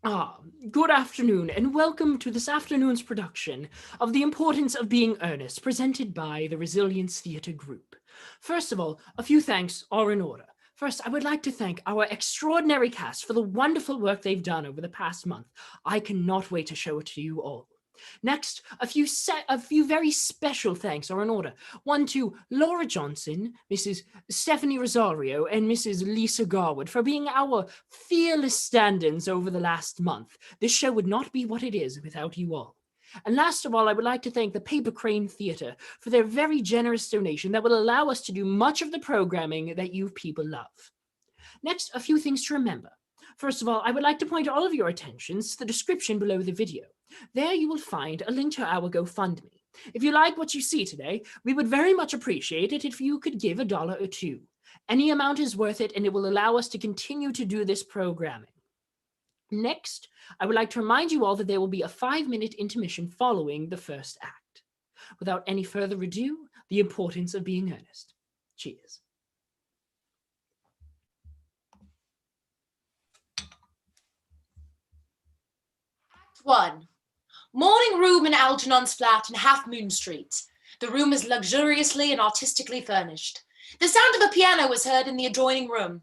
Good afternoon, and welcome to this afternoon's production of The Importance of Being Earnest, presented by the Resilience Theatre Group. First of all, a few thanks are in order. First, I would like to thank our extraordinary cast for the wonderful work they've done over the past month. I cannot wait to show it to you all. Next, a few very special thanks are in order. One to Laura Johnson, Mrs. Stephanie Rosario, and Mrs. Lisa Garwood for being our fearless stand-ins over the last month. This show would not be what it is without you all. And last of all, I would like to thank the Paper Crane Theatre for their very generous donation that will allow us to do much of the programming that you people love. Next, a few things to remember. First of all, I would like to point all of your attentions to the description below the video. There you will find a link to our GoFundMe. If you like what you see today, we would very much appreciate it if you could give $1 or $2. Any amount is worth it, and it will allow us to continue to do this programming. Next, I would like to remind you all that there will be a 5-minute intermission following the first act. Without any further ado, the importance of being earnest. Cheers. Act 1. Morning room in Algernon's flat in Half Moon Street. The room is luxuriously and artistically furnished. The sound of a piano was heard in the adjoining room.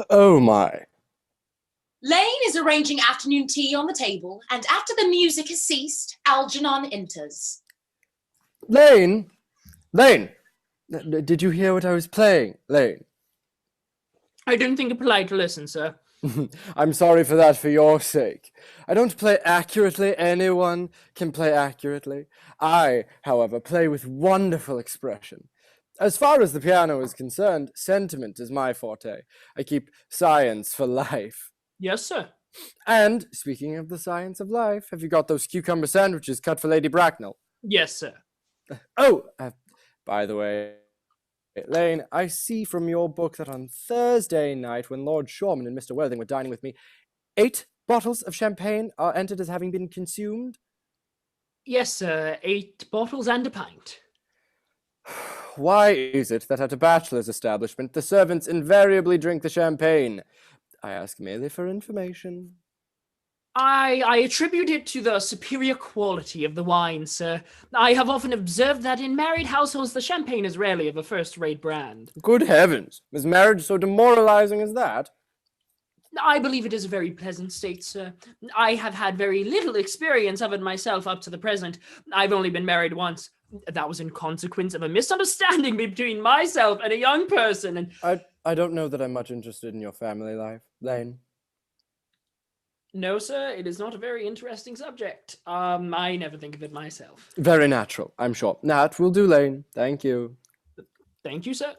Oh my. Lane is arranging afternoon tea on the table, and after the music has ceased, Algernon enters. Lane? Lane! Did you hear what I was playing, Lane? I didn't think it polite to listen, sir. I'm sorry for that for your sake. I don't play accurately. Anyone can play accurately. I, however, play with wonderful expression. As far as the piano is concerned, sentiment is my forte. I keep science for life. Yes, sir. And, speaking of the science of life, have you got those cucumber sandwiches cut for Lady Bracknell? Yes, sir. Oh, by the way, Lane, I see from your book that on Thursday night, when Lord Shorman and Mr. Worthing were dining with me, 8 bottles of champagne are entered as having been consumed. Yes, sir. 8 bottles and a pint. Why is it that at a bachelor's establishment the servants invariably drink the champagne? I ask merely for information. I attribute it to the superior quality of the wine, sir. I have often observed that in married households the champagne is rarely of a first-rate brand. Good heavens! Is marriage so demoralizing as that? I believe it is a very pleasant state, sir. I have had very little experience of it myself up to the present. I've only been married once. That was in consequence of a misunderstanding between myself and a young person, and I don't know that I'm much interested in your family life, Lane. No, sir, it is not a very interesting subject. I never think of it myself. Very natural, I'm sure. That will do, Lane. Thank you. Thank you, sir.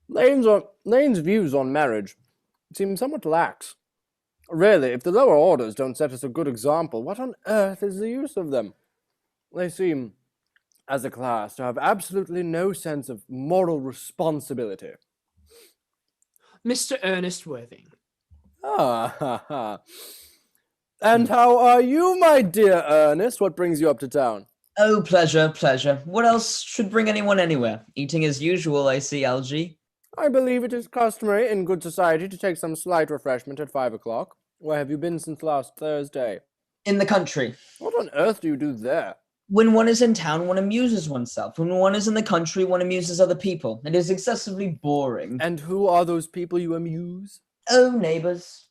Lane's views on marriage seem somewhat lax. Really, if the lower orders don't set us a good example, what on earth is the use of them? They seem, as a class, to have absolutely no sense of moral responsibility. Mr. Ernest Worthing. Ah, ha, ha. And how are you, my dear Ernest? What brings you up to town? Oh, pleasure, pleasure. What else should bring anyone anywhere? Eating as usual, I see, Algie. I believe it is customary in good society to take some slight refreshment at 5 o'clock. Where have you been since last Thursday? In the country. What on earth do you do there? When one is in town, one amuses oneself. When one is in the country, one amuses other people. It is excessively boring. And who are those people you amuse? Oh, neighbours.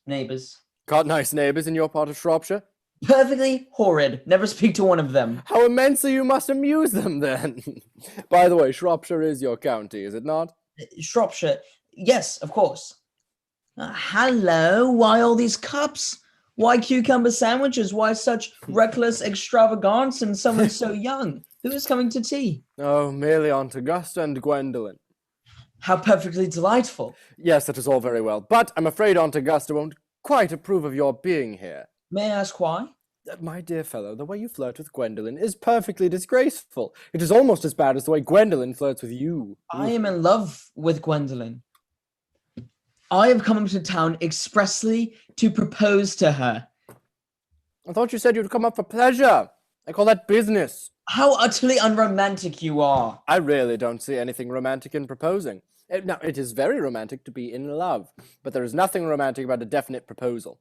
Got nice neighbours in your part of Shropshire? Perfectly horrid. Never speak to one of them. How immensely you must amuse them, then. By the way, Shropshire is your county, is it not? Shropshire. Yes, of course. Hello, why all these cups? Why cucumber sandwiches? Why such reckless extravagance in someone so young? Who is coming to tea? Oh, merely Aunt Augusta and Gwendolyn. How perfectly delightful. Yes, that is all very well, but I'm afraid Aunt Augusta won't quite approve of your being here. May I ask why? My dear fellow, the way you flirt with Gwendolyn is perfectly disgraceful. It is almost as bad as the way Gwendolyn flirts with you. I am in love with Gwendolyn. I have come up to town expressly to propose to her. I thought you said you'd come up for pleasure. I call that business. How utterly unromantic you are. I really don't see anything romantic in proposing. Now, it is very romantic to be in love, but there is nothing romantic about a definite proposal.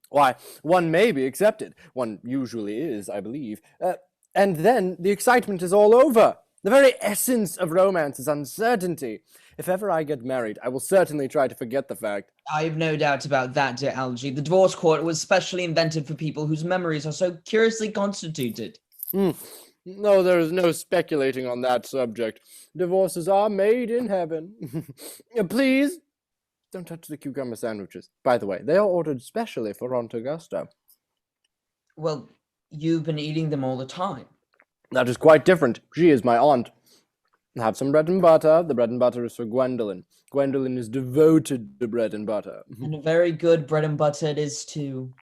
Why, one may be accepted. One usually is, I believe. And then the excitement is all over. The very essence of romance is uncertainty. If ever I get married, I will certainly try to forget the fact. I have no doubt about that, dear Algie. The divorce court was specially invented for people whose memories are so curiously constituted. No, there is no speculating on that subject. Divorces are made in heaven. Please, don't touch the cucumber sandwiches. By the way, they are ordered specially for Aunt Augusta. Well, you've been eating them all the time. That is quite different. She is my aunt. Have some bread and butter. The bread and butter is for Gwendolyn. Gwendolyn is devoted to bread and butter. And a very good bread and butter it is, too.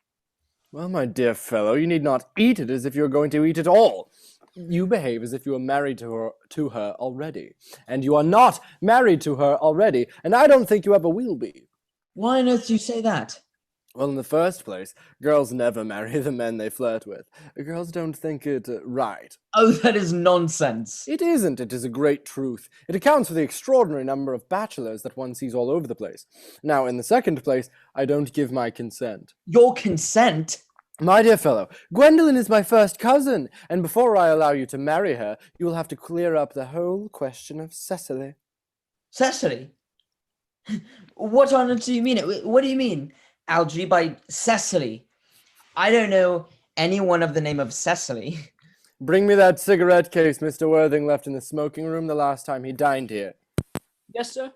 Well, my dear fellow, you need not eat it as if you are going to eat it all. You behave as if you are married to her already. And you are not married to her already, and I don't think you ever will be. Why on earth do you say that? Well, in the first place, girls never marry the men they flirt with. Girls don't think it right. Oh, that is nonsense. It isn't. It is a great truth. It accounts for the extraordinary number of bachelors that one sees all over the place. Now, in the second place, I don't give my consent. Your consent? My dear fellow, Gwendolyn is my first cousin, and before I allow you to marry her, you will have to clear up the whole question of Cecily. Cecily? What on earth do you mean? What do you mean, Algie, by Cecily? I don't know anyone of the name of Cecily. Bring me that cigarette case Mr. Worthing left in the smoking room the last time he dined here. Yes, sir.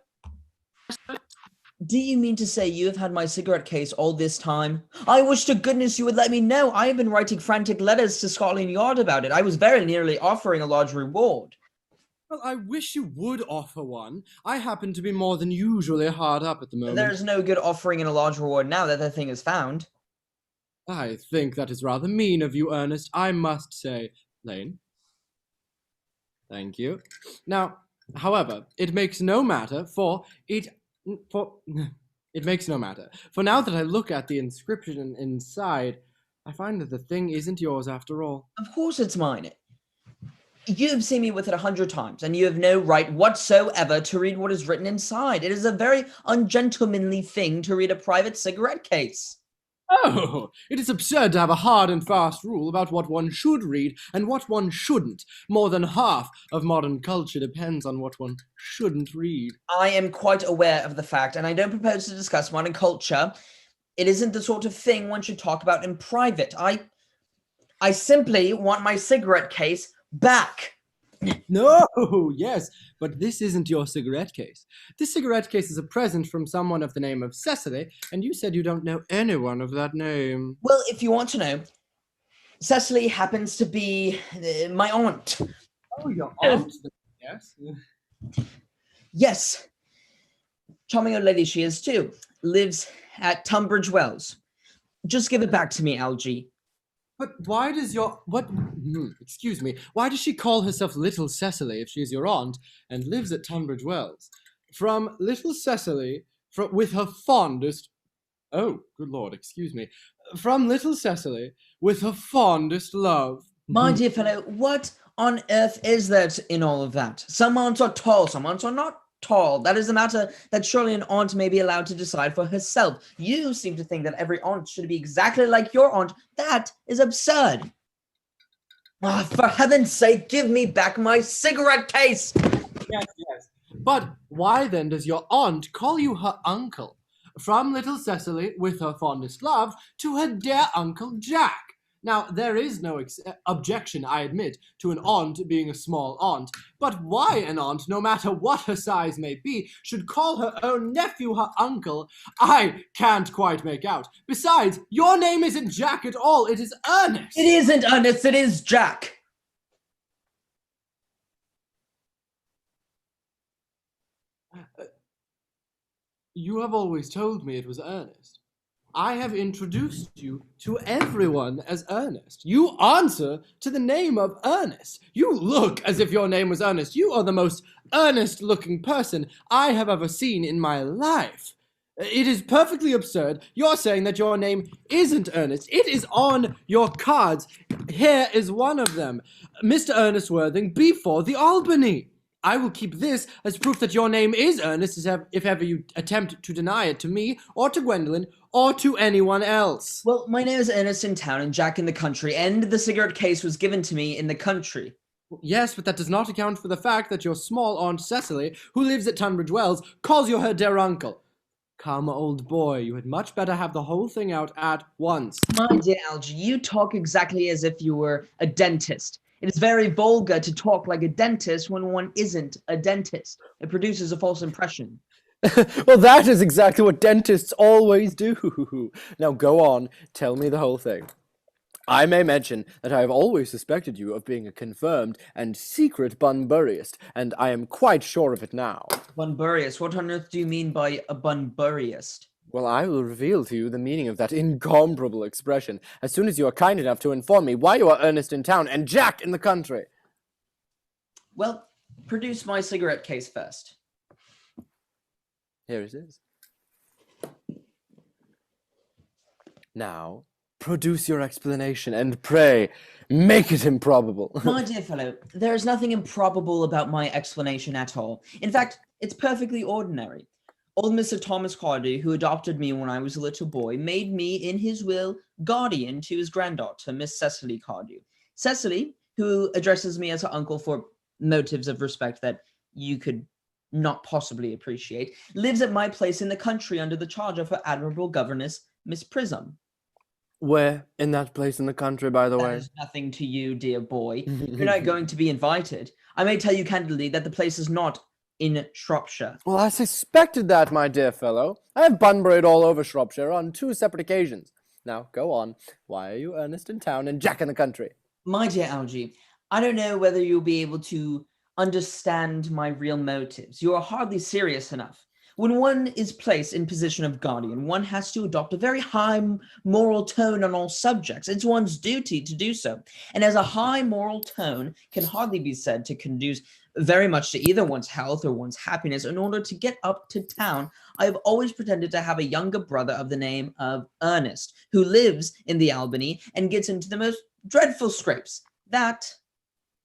Do you mean to say you have had my cigarette case all this time? I wish to goodness you would let me know. I have been writing frantic letters to Scotland Yard about it. I was very nearly offering a large reward. Well, I wish you would offer one. I happen to be more than usually hard up at the moment. There's no good offering in a large reward now that the thing is found. I think that is rather mean of you, Ernest, I must say. Lane? Thank you. Now, however, it makes no matter, it makes no matter. For now that I look at the inscription inside, I find that the thing isn't yours after all. Of course it's mine. You have seen me with it 100 times, and you have no right whatsoever to read what is written inside. It is a very ungentlemanly thing to read a private cigarette case. Oh, it is absurd to have a hard and fast rule about what one should read and what one shouldn't. More than half of modern culture depends on what one shouldn't read. I am quite aware of the fact, and I don't propose to discuss modern culture. It isn't the sort of thing one should talk about in private. I simply want my cigarette case back. No, yes, but this isn't your cigarette case. This cigarette case is a present from someone of the name of Cecily, and you said you don't know anyone of that name. Well, if you want to know, Cecily happens to be my aunt. Oh, your aunt? Yes. Yes. Charming old lady she is too. Lives at Tunbridge Wells. Just give it back to me, Algie. But why does excuse me, why does she call herself Little Cecily if she is your aunt and lives at Tunbridge Wells? From Little Cecily, with her fondest, oh, good Lord, excuse me, from Little Cecily, with her fondest love. My dear fellow, what on earth is there in all of that? Some aunts are tall, some aunts are not tall. That is a matter that surely an aunt may be allowed to decide for herself. You seem to think that every aunt should be exactly like your aunt. That is absurd. Ah, for heaven's sake, give me back my cigarette case. Yes. But why then does your aunt call you her uncle? From Little Cecily, with her fondest love, to her dear Uncle Jack. Now, there is no objection, I admit, to an aunt being a small aunt, but why an aunt, no matter what her size may be, should call her own nephew her uncle, I can't quite make out. Besides, your name isn't Jack at all, it is Earnest. It isn't Ernest, it is Jack. You have always told me it was Earnest. I have introduced you to everyone as Earnest. You answer to the name of Earnest. You look as if your name was Earnest. You are the most earnest-looking person I have ever seen in my life. It is perfectly absurd. You're saying that your name isn't Ernest. It is on your cards. Here is one of them. Mr. Ernest Worthing before the Albany. I will keep this as proof that your name is Ernest if ever you attempt to deny it to me or to Gwendolyn or to anyone else. Well, my name is Earnest in town and Jack in the country, and the cigarette case was given to me in the country. Yes, but that does not account for the fact that your small Aunt Cecily, who lives at Tunbridge Wells, calls you her dear uncle. Come, old boy, you had much better have the whole thing out at once. My dear Algy, you talk exactly as if you were a dentist. It is very vulgar to talk like a dentist when one isn't a dentist. It produces a false impression. Well, that is exactly what dentists always do. Now go on, tell me the whole thing. I may mention that I have always suspected you of being a confirmed and secret Bunburyist, and I am quite sure of it now. Bunburyist? What on earth do you mean by a Bunburyist? Well, I will reveal to you the meaning of that incomparable expression as soon as you are kind enough to inform me why you are Ernest in town and Jack in the country. Well, produce my cigarette case first. Here it is. Now, produce your explanation, and pray, make it improbable. My dear fellow, there is nothing improbable about my explanation at all. In fact, it's perfectly ordinary. Old Mr. Thomas Cardew, who adopted me when I was a little boy, made me, in his will, guardian to his granddaughter, Miss Cecily Cardew. Cecily, who addresses me as her uncle for motives of respect that you could not possibly appreciate, lives at my place in the country under the charge of her admirable governess, Miss Prism. Where in that place in the country, by the way? That is nothing to you, dear boy. You're not going to be invited. I may tell you candidly that the place is not in Shropshire. Well, I suspected that, my dear fellow. I have Bunburyed all over Shropshire on 2 separate occasions. Now, go on. Why are you Ernest in town and Jack in the country? My dear Algy, I don't know whether you'll be able to understand my real motives. You are hardly serious enough. When one is placed in position of guardian, one has to adopt a very high moral tone on all subjects. It's one's duty to do so. And as a high moral tone can hardly be said to conduce very much to either one's health or one's happiness, in order to get up to town, I have always pretended to have a younger brother of the name of Earnest, who lives in the Albany and gets into the most dreadful scrapes. That,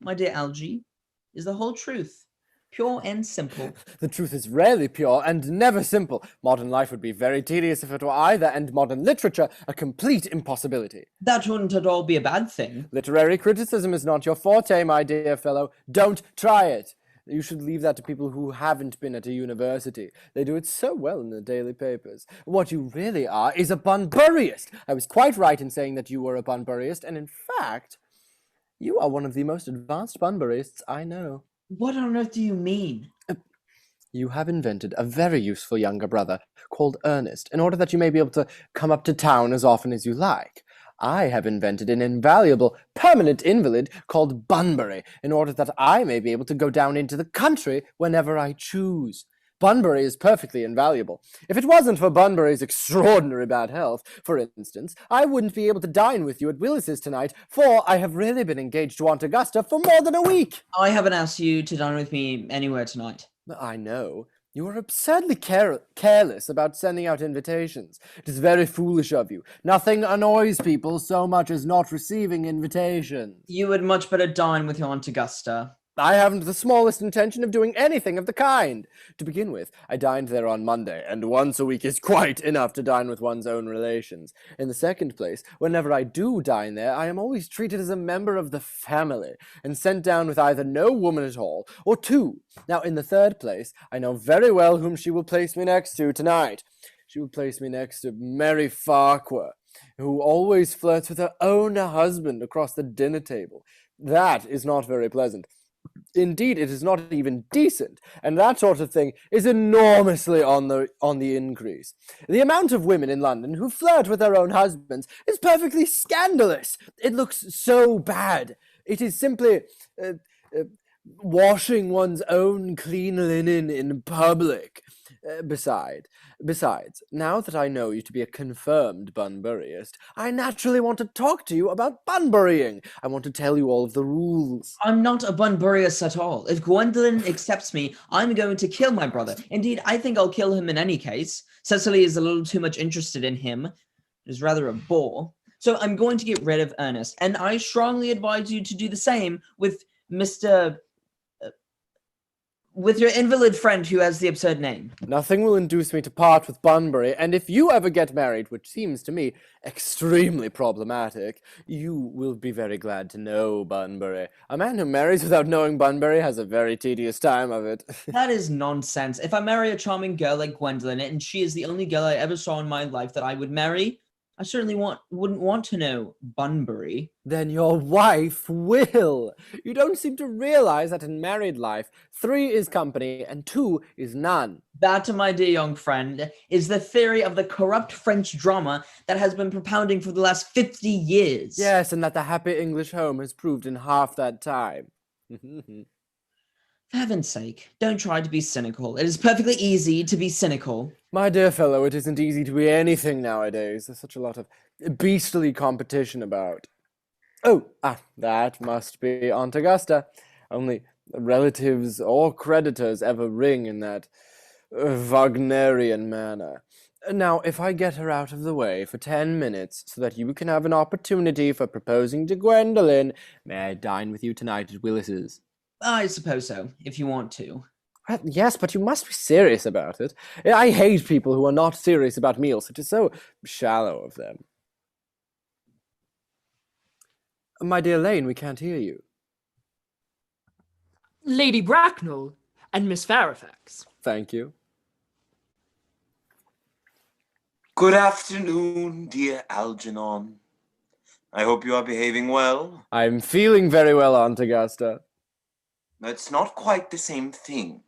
my dear Algy, is the whole truth. Pure and simple. The truth is rarely pure and never simple. Modern life would be very tedious if it were either, and modern literature a complete impossibility. That wouldn't at all be a bad thing. Literary criticism is not your forte, my dear fellow. Don't try it. You should leave that to people who haven't been at a university. They do it so well in the daily papers. What you really are is a Bunburyist. I was quite right in saying that you were a Bunburyist, and in fact, you are one of the most advanced Bunburyists I know. What on earth do you mean? You have invented a very useful younger brother called Earnest, in order that you may be able to come up to town as often as you like. I have invented an invaluable, permanent invalid called Bunbury, in order that I may be able to go down into the country whenever I choose. Bunbury is perfectly invaluable. If it wasn't for Bunbury's extraordinary bad health, for instance, I wouldn't be able to dine with you at Willis's tonight, for I have really been engaged to Aunt Augusta for more than a week. I haven't asked you to dine with me anywhere tonight. I know. You are absurdly careless about sending out invitations. It is very foolish of you. Nothing annoys people so much as not receiving invitations. You would much better dine with your Aunt Augusta. I haven't the smallest intention of doing anything of the kind. To begin with, I dined there on Monday, and once a week is quite enough to dine with one's own relations. In the second place, whenever I do dine there, I am always treated as a member of the family, and sent down with either no woman at all, or 2. Now, in the third place, I know very well whom she will place me next to tonight. She will place me next to Mary Farquhar, who always flirts with her own husband across the dinner table. That is not very pleasant. Indeed, it is not even decent, and that sort of thing is enormously on the increase. The amount of women in London who flirt with their own husbands is perfectly scandalous. It looks so bad. It is simply washing one's own clean linen in public. Besides, now that I know you to be a confirmed Bunburyist, I naturally want to talk to you about Bunburying. I want to tell you all of the rules. I'm not a Bunburyist at all. If Gwendolyn accepts me, I'm going to kill my brother. Indeed, I think I'll kill him in any case. Cecily is a little too much interested in him. It is rather a bore. So I'm going to get rid of Ernest, and I strongly advise you to do the same with with your invalid friend who has the absurd name. Nothing will induce me to part with Bunbury, and if you ever get married, which seems to me extremely problematic, you will be very glad to know Bunbury. A man who marries without knowing Bunbury has a very tedious time of it. That is nonsense. If I marry a charming girl like Gwendolyn, and she is the only girl I ever saw in my life that I would marry, I certainly wouldn't want to know Bunbury. Then your wife will. You don't seem to realize that in married life, 3 is company and 2 is none. That, my dear young friend, is the theory of the corrupt French drama that has been propounding for the last 50 years. Yes, and that the happy English home has proved in half that time. For heaven's sake, don't try to be cynical. It is perfectly easy to be cynical. My dear fellow, it isn't easy to be anything nowadays. There's such a lot of beastly competition about. That must be Aunt Augusta. Only relatives or creditors ever ring in that Wagnerian manner. Now, if I get her out of the way for 10 minutes so that you can have an opportunity for proposing to Gwendolyn, may I dine with you tonight at Willis's? I suppose so, if you want to. Yes, but you must be serious about it. I hate people who are not serious about meals. It is so shallow of them. My dear Lane, we can't hear you. Lady Bracknell and Miss Farifax. Thank you. Good afternoon, dear Algernon. I hope you are behaving well. I'm feeling very well, Aunt Augusta. It's not quite the same thing.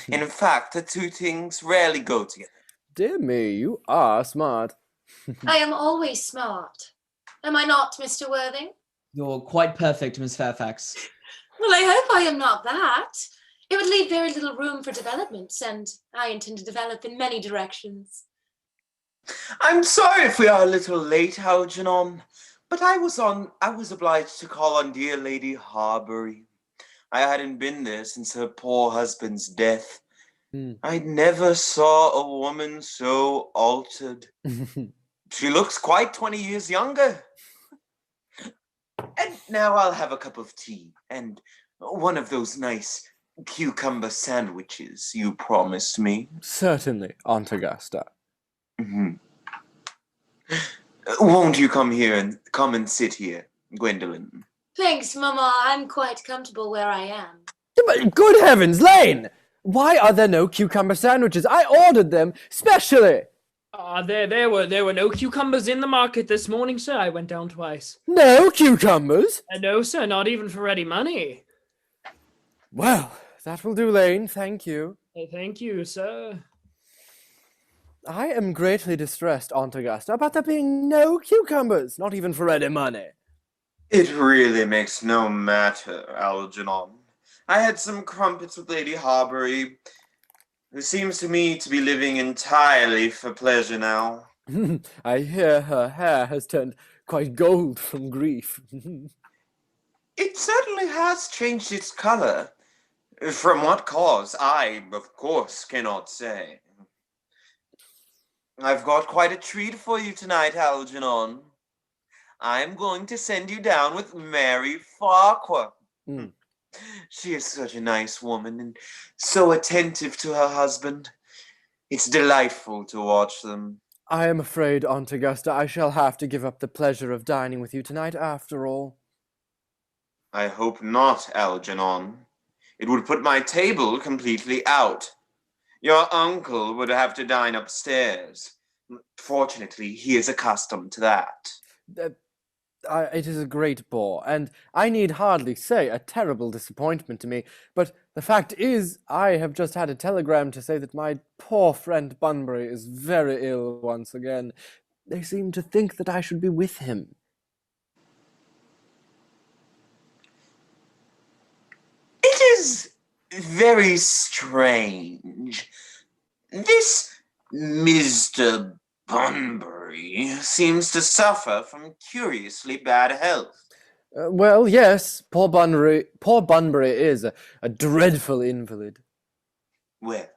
In fact, the two things rarely go together. Dear me, you are smart. I am always smart. Am I not, Mr. Worthing? You're quite perfect, Miss Fairfax. Well, I hope I am not that. It would leave very little room for developments, and I intend to develop in many directions. I'm sorry if we are a little late, Algernon, but I was obliged to call on dear Lady Harbury. I hadn't been there since her poor husband's death. I never saw a woman so altered. She looks quite 20 years younger. And now I'll have a cup of tea and one of those nice cucumber sandwiches you promised me. Certainly, Aunt Augusta. Won't you come and sit here, Gwendolyn? Thanks, Mama. I'm quite comfortable where I am. But good heavens, Lane! Why are there no cucumber sandwiches? I ordered them specially. There were no cucumbers in the market this morning, sir. I went down twice. No cucumbers? No, sir, not even for ready money. Well, that will do, Lane. Thank you. Thank you, sir. I am greatly distressed, Aunt Augusta, about there being no cucumbers, not even for ready money. It really makes no matter, Algernon. I had some crumpets with Lady Harbury, who seems to me to be living entirely for pleasure now. I hear her hair has turned quite gold from grief. It certainly has changed its color. From what cause, I, of course, cannot say. I've got quite a treat for you tonight, Algernon. I'm going to send you down with Mary Farquhar. She is such a nice woman and so attentive to her husband. It's delightful to watch them. I am afraid, Aunt Augusta, I shall have to give up the pleasure of dining with you tonight after all. I hope not, Algernon. It would put my table completely out. Your uncle would have to dine upstairs. Fortunately, he is accustomed to that. It is a great bore, and I need hardly say a terrible disappointment to me, but the fact is, I have just had a telegram to say that my poor friend Bunbury is very ill once again. They seem to think that I should be with him. It is very strange. This Mr. Bunbury seems to suffer from curiously bad health. Well, yes, poor Bunbury is a dreadful invalid. Well,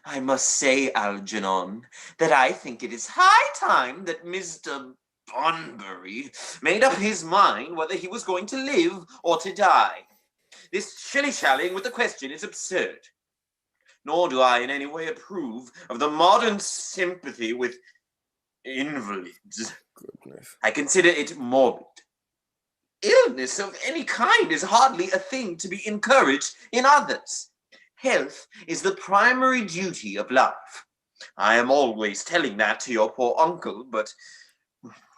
I must say, Algernon, that I think it is high time that Mr. Bunbury made up his mind whether he was going to live or to die. This shilly-shallying with the question is absurd. Nor do I in any way approve of the modern sympathy with invalids. Goodness. I consider it morbid. Illness of any kind is hardly a thing to be encouraged in others. Health is the primary duty of life. I am always telling that to your poor uncle, but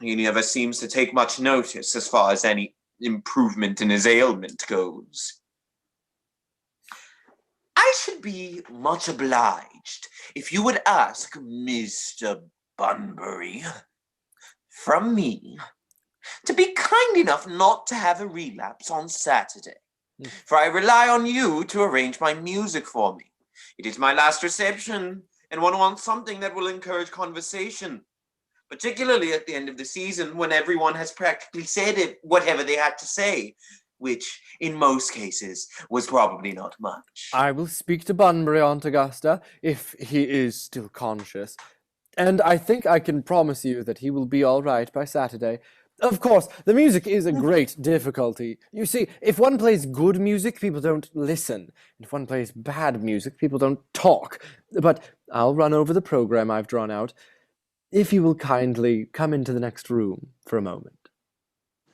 he never seems to take much notice as far as any improvement in his ailment goes. I should be much obliged if you would ask Mr. Bunbury, from me, to be kind enough not to have a relapse on Saturday, for I rely on you to arrange my music for me. It is my last reception, and one wants something that will encourage conversation, particularly at the end of the season when everyone has practically said it, whatever they had to say, which, in most cases, was probably not much. I will speak to Bunbury, Aunt Augusta, if he is still conscious. And I think I can promise you that he will be all right by Saturday. Of course, the music is a great difficulty. You see, if one plays good music, people don't listen. If one plays bad music, people don't talk. But I'll run over the program I've drawn out, if you will kindly come into the next room for a moment.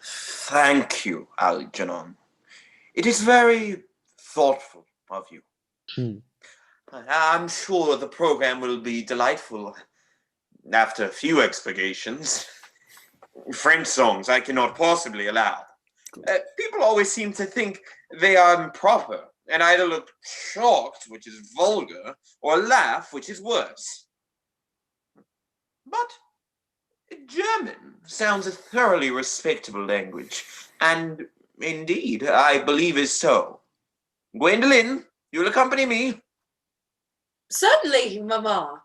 Thank you, Algernon. It is very thoughtful of you. I'm sure the program will be delightful after a few expurgations. French songs I cannot possibly allow. People always seem to think they are improper and either look shocked, which is vulgar, or laugh, which is worse. But German sounds a thoroughly respectable language, and indeed, I believe is so. Gwendolyn, you'll accompany me? Certainly, Mamma.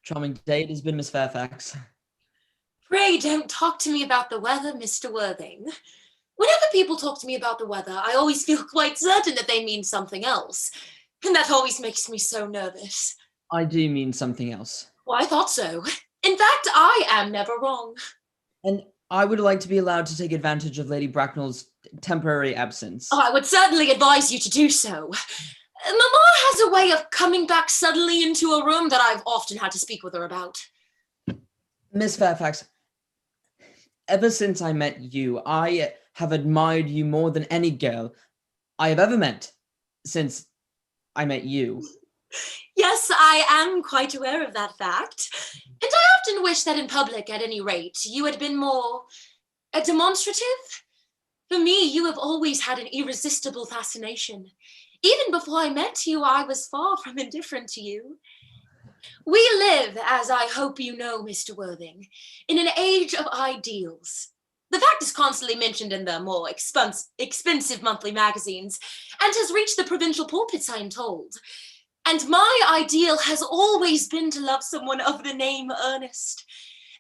Charming day it has been, Miss Fairfax. Pray don't talk to me about the weather, Mr. Worthing. Whenever people talk to me about the weather, I always feel quite certain that they mean something else. And that always makes me so nervous. I do mean something else. Well, I thought so. In fact, I am never wrong. And I would like to be allowed to take advantage of Lady Bracknell's temporary absence. Oh, I would certainly advise you to do so. Mamma has a way of coming back suddenly into a room that I've often had to speak with her about. Miss Fairfax, ever since I met you, I have admired you more than any girl I have ever met since I met you. Yes, I am quite aware of that fact. And I often wish that in public, at any rate, you had been more demonstrative. For me, you have always had an irresistible fascination. Even before I met you, I was far from indifferent to you. We live, as I hope you know, Mr. Worthing, in an age of ideals. The fact is constantly mentioned in the more expensive monthly magazines and has reached the provincial pulpits, I am told. And my ideal has always been to love someone of the name Earnest.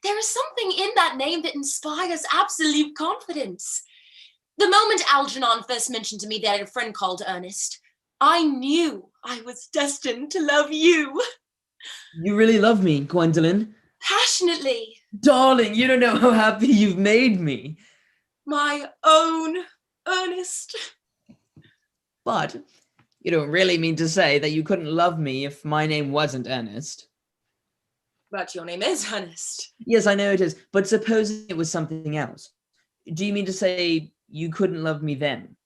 There is something in that name that inspires absolute confidence. The moment Algernon first mentioned to me that he had a friend called Earnest, I knew I was destined to love you. You really love me, Gwendolyn. Passionately. Darling, you don't know how happy you've made me. My own Earnest. But you don't really mean to say that you couldn't love me if my name wasn't Ernest. But your name is Earnest. Yes, I know it is. But supposing it was something else. Do you mean to say you couldn't love me then?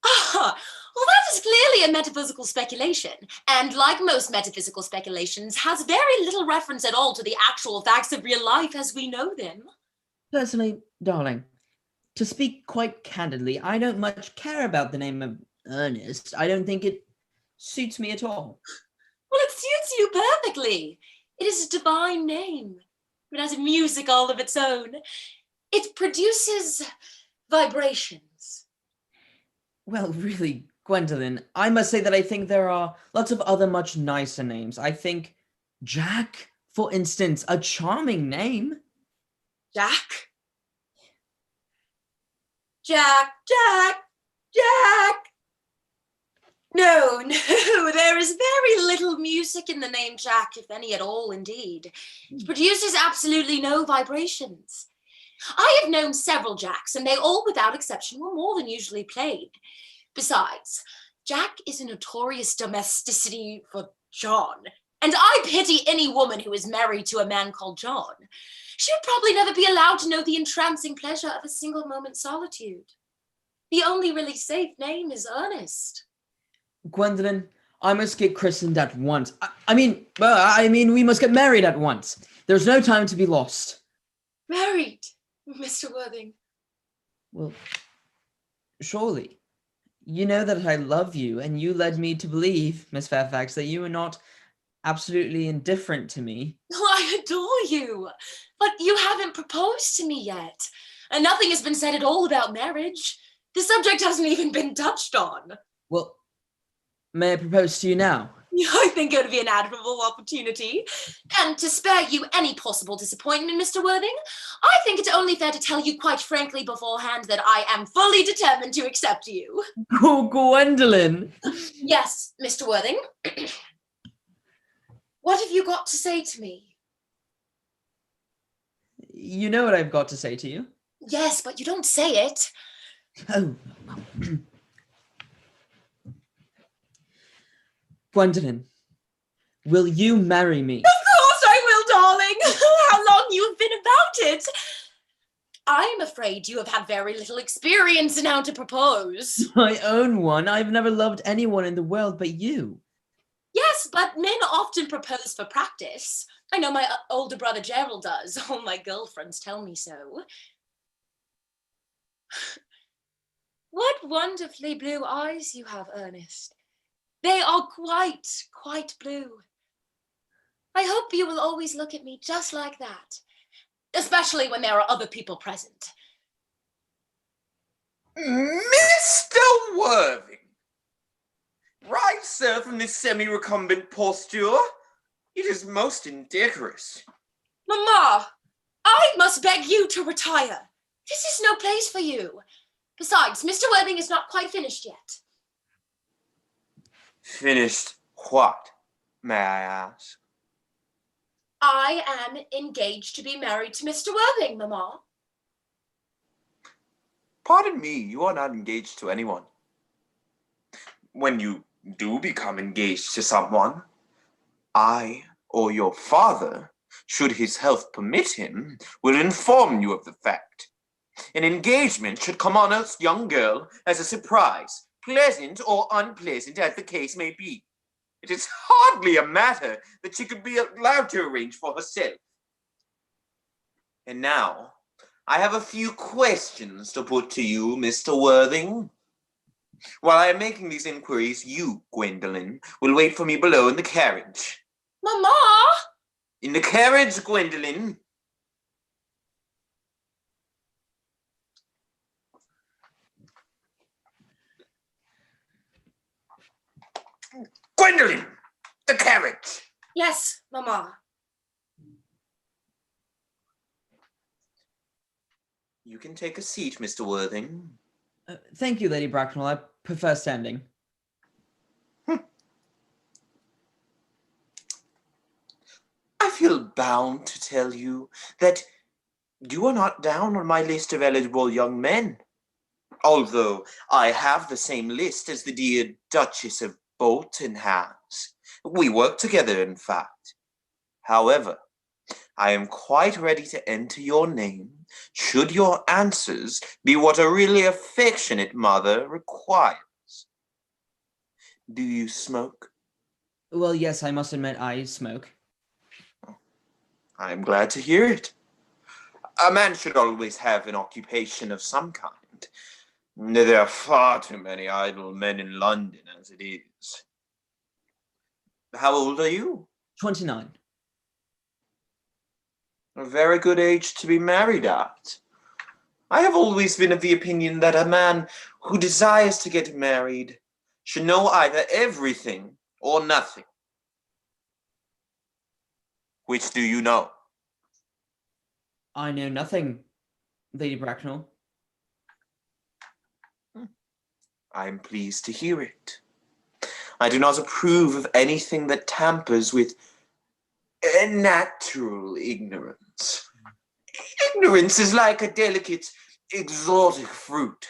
Ah, well, that is clearly a metaphysical speculation, and like most metaphysical speculations, has very little reference at all to the actual facts of real life as we know them. Personally, darling, to speak quite candidly, I don't much care about the name of Ernest. I don't think it suits me at all. Well, it suits you perfectly. It is a divine name. It has music all of its own. It produces vibrations. Well, really, Gwendolyn, I must say that I think there are lots of other much nicer names. I think Jack, for instance, a charming name. Jack? Jack, Jack, Jack! No, no, there is very little music in the name Jack, if any at all, indeed. It produces absolutely no vibrations. I have known several Jacks, and they all, without exception, were more than usually played. Besides, Jack is a notorious domesticity for John, and I pity any woman who is married to a man called John. She would probably never be allowed to know the entrancing pleasure of a single moment's solitude. The only really safe name is Earnest. Gwendolyn, I must get christened at once. I mean, we must get married at once. There's no time to be lost. Married, Mr. Worthing. Well, surely. You know that I love you, and you led me to believe, Miss Fairfax, that you were not absolutely indifferent to me. Oh, I adore you, but you haven't proposed to me yet, and nothing has been said at all about marriage. The subject hasn't even been touched on. Well, may I propose to you now? I think it would be an admirable opportunity. And to spare you any possible disappointment, Mr. Worthing, I think it's only fair to tell you quite frankly beforehand that I am fully determined to accept you. Oh, Gwendolyn! Yes, Mr. Worthing. What have you got to say to me? You know what I've got to say to you? Yes, but you don't say it. Oh. Gwendolyn, will you marry me? Of course I will, darling. How long you have been about it. I am afraid you have had very little experience in how to propose. My own one. I've never loved anyone in the world but you. Yes, but men often propose for practice. I know my older brother Gerald does. All my girlfriends tell me so. What wonderfully blue eyes you have, Ernest. They are quite blue. I hope you will always look at me just like that, especially when there are other people present. Mr. Worthing! Rise, sir, from this semi-recumbent posture. It is most indecorous. Mamma, I must beg you to retire. This is no place for you. Besides, Mr. Worthing is not quite finished yet. Finished what, may I ask? I am engaged to be married to Mr. Worthing, Mamma. Pardon me, you are not engaged to anyone. When you do become engaged to someone, I or your father, should his health permit him, will inform you of the fact. An engagement should come on a young girl as a surprise, pleasant or unpleasant as the case may be. It is hardly a matter that she could be allowed to arrange for herself. And now, I have a few questions to put to you, Mr. Worthing. While I am making these inquiries, you, Gwendolyn, will wait for me below in the carriage. Mamma! In the carriage, Gwendolyn. Gwendolyn! The carriage! Yes, Mamma. You can take a seat, Mr. Worthing. Thank you, Lady Bracknell. I prefer standing. I feel bound to tell you that you are not down on my list of eligible young men. Although I have the same list as the dear Duchess of Bolton has. We work together, in fact. However, I am quite ready to enter your name, should your answers be what a really affectionate mother requires. Do you smoke? Well, yes, I must admit I smoke. I am glad to hear it. A man should always have an occupation of some kind. There are far too many idle men in London as it is. How old are you? 29. A very good age to be married at. I have always been of the opinion that a man who desires to get married should know either everything or nothing. Which do you know? I know nothing, Lady Bracknell. I am pleased to hear it. I do not approve of anything that tampers with natural ignorance. Ignorance is like a delicate, exotic fruit.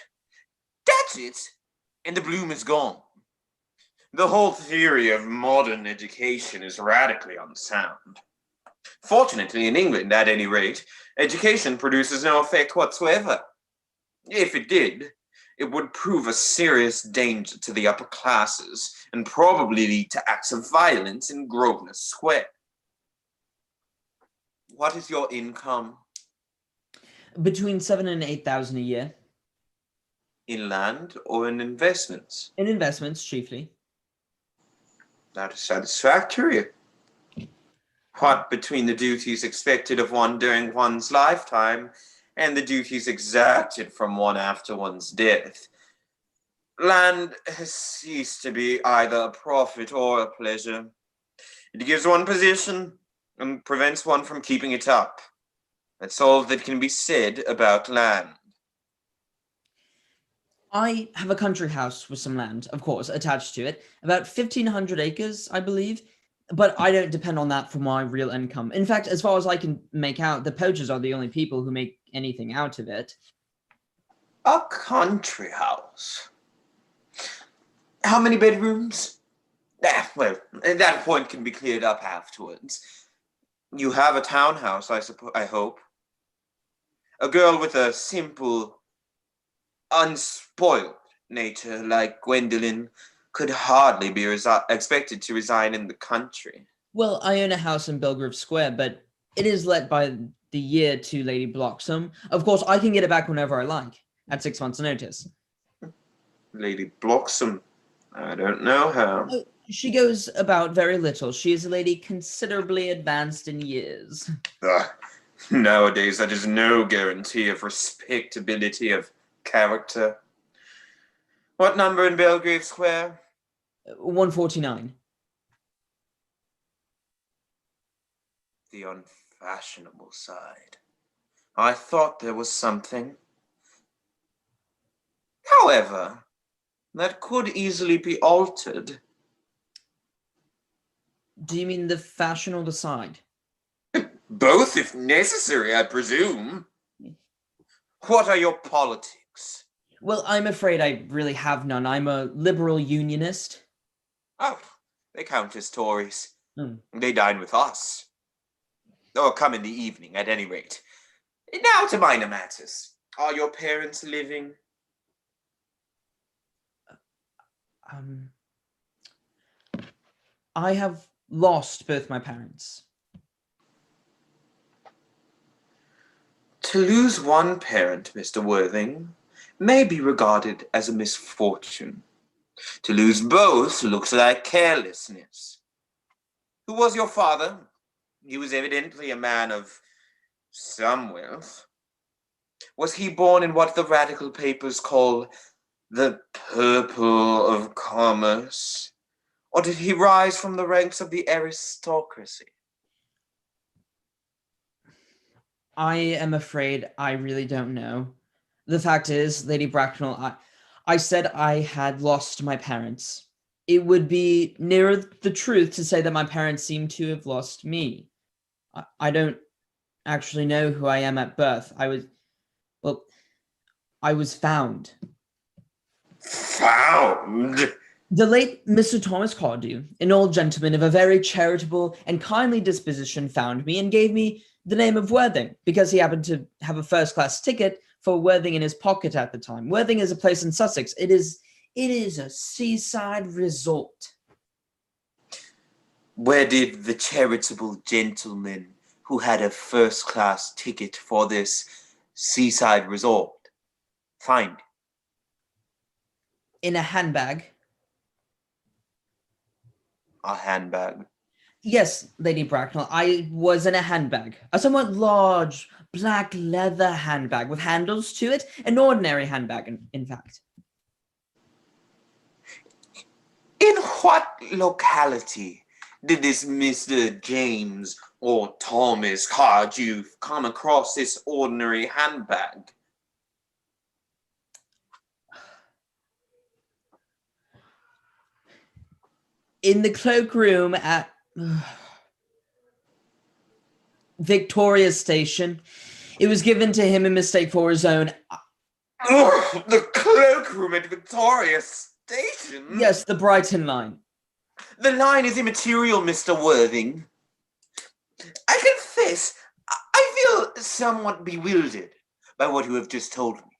Touch it, and the bloom is gone. The whole theory of modern education is radically unsound. Fortunately, in England, at any rate, education produces no effect whatsoever. If it did, it would prove a serious danger to the upper classes and probably lead to acts of violence in Grosvenor Square. What is your income? Between 7,000 and 8,000 a year. In land or in investments? In investments, chiefly. That is satisfactory. What between the duties expected of one during one's lifetime and the duties exacted from one after one's death, land has ceased to be either a profit or a pleasure. It gives one position and prevents one from keeping it up. That's all that can be said about land. I have a country house with some land, of course, attached to it. About 1,500 acres, I believe. But I don't depend on that for my real income. In fact, as far as I can make out, the poachers are the only people who make anything out of it. A country house. How many bedrooms? Well, that point can be cleared up afterwards. You have a townhouse, I hope. A girl with a simple, unspoiled nature like Gwendolyn could hardly be expected to reside in the country. Well, I own a house in Belgrave Square, but it is let by the year to Lady Bloxham. Of course, I can get it back whenever I like, at 6 months' notice. Lady Bloxham? I don't know her. Oh, she goes about very little. She is a lady considerably advanced in years. Nowadays, that is no guarantee of respectability of character. What number in Belgrave Square? 149. The unfashionable side. I thought there was something. However, that could easily be altered. Do you mean the fashion or the side? Both, if necessary, I presume. What are your politics? Well, I'm afraid I really have none. I'm a liberal unionist. Oh, they count as Tories. Hmm. They dine with us. Or come in the evening, at any rate. Now to minor matters. Are your parents living? I have lost both my parents. To lose one parent, Mr. Worthing, may be regarded as a misfortune. To lose both looks like carelessness. Who was your father? He was evidently a man of some wealth. Was he born in what the radical papers call the purple of commerce? Or did he rise from the ranks of the aristocracy? I am afraid I really don't know. The fact is, Lady Bracknell, I said I had lost my parents. It would be nearer the truth to say that my parents seem to have lost me. I don't actually know who I am at birth. I was found. Found? The late Mr. Thomas Cardew, an old gentleman of a very charitable and kindly disposition, found me and gave me the name of Worthing, because he happened to have a first-class ticket for Worthing in his pocket at the time. Worthing is a place in Sussex. It is a seaside resort. Where did the charitable gentleman who had a first-class ticket for this seaside resort find it? In a handbag. A handbag. Yes, Lady Bracknell, I was in a handbag. A somewhat large, black leather handbag with handles to it. An ordinary handbag, in fact. In what locality did this Mr. James or Thomas Cardew come across this ordinary handbag? In the cloakroom at Victoria Station. It was given to him in mistake for his own. Ugh, the cloakroom at Victoria Station? Yes, the Brighton line. The line is immaterial, Mr. Worthing. I confess, I feel somewhat bewildered by what you have just told me.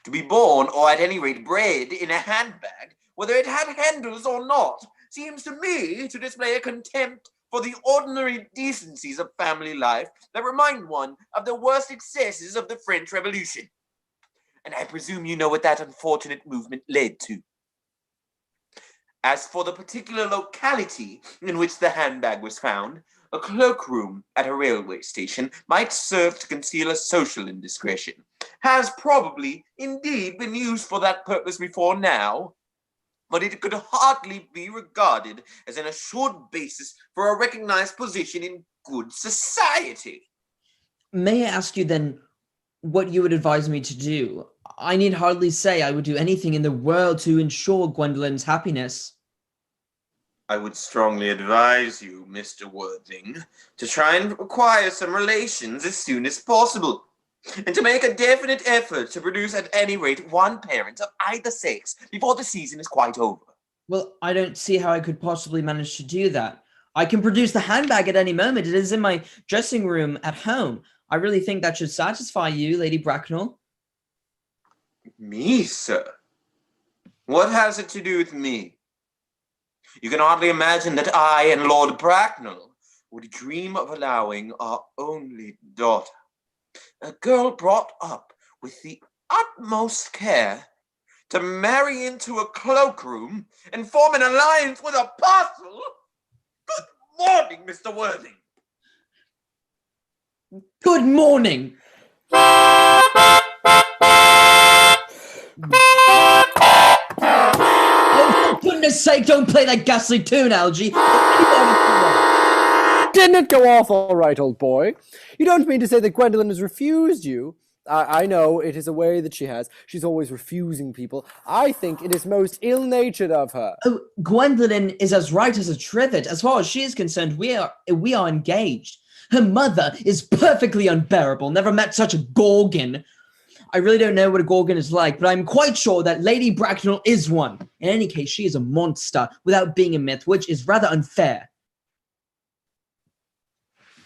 To be born, or at any rate bred, in a handbag, whether it had handles or not, seems to me to display a contempt for the ordinary decencies of family life that remind one of the worst excesses of the French Revolution. And I presume you know what that unfortunate movement led to. As for the particular locality in which the handbag was found, a cloakroom at a railway station might serve to conceal a social indiscretion. Has probably, indeed, been used for that purpose before now, but it could hardly be regarded as an assured basis for a recognized position in good society. May I ask you then what you would advise me to do? I need hardly say I would do anything in the world to ensure Gwendolyn's happiness. I would strongly advise you, Mr. Worthing, to try and acquire some relations as soon as possible, and to make a definite effort to produce at any rate one parent of either sex before the season is quite over. Well, I don't see how I could possibly manage to do that. I can produce the handbag at any moment. It is in my dressing room at home. I really think that should satisfy you, Lady Bracknell. Me, sir? What has it to do with me? You can hardly imagine that I and Lord Bracknell would dream of allowing our only daughter, a girl brought up with the utmost care, to marry into a cloakroom and form an alliance with a parcel? Good morning, Mr. Worthing. Good morning! Oh, for goodness sake, don't play that ghastly tune, Algie! Didn't it go off all right, old boy? You don't mean to say that Gwendolyn has refused you? I know it is a way that she has. She's always refusing people. I think it is most ill-natured of her. Oh, Gwendolyn is as right as a trivet. As far as she is concerned, we are engaged. Her mother is perfectly unbearable. Never met such a gorgon. I really don't know what a gorgon is like, but I'm quite sure that Lady Bracknell is one. In any case, she is a monster without being a myth, which is rather unfair.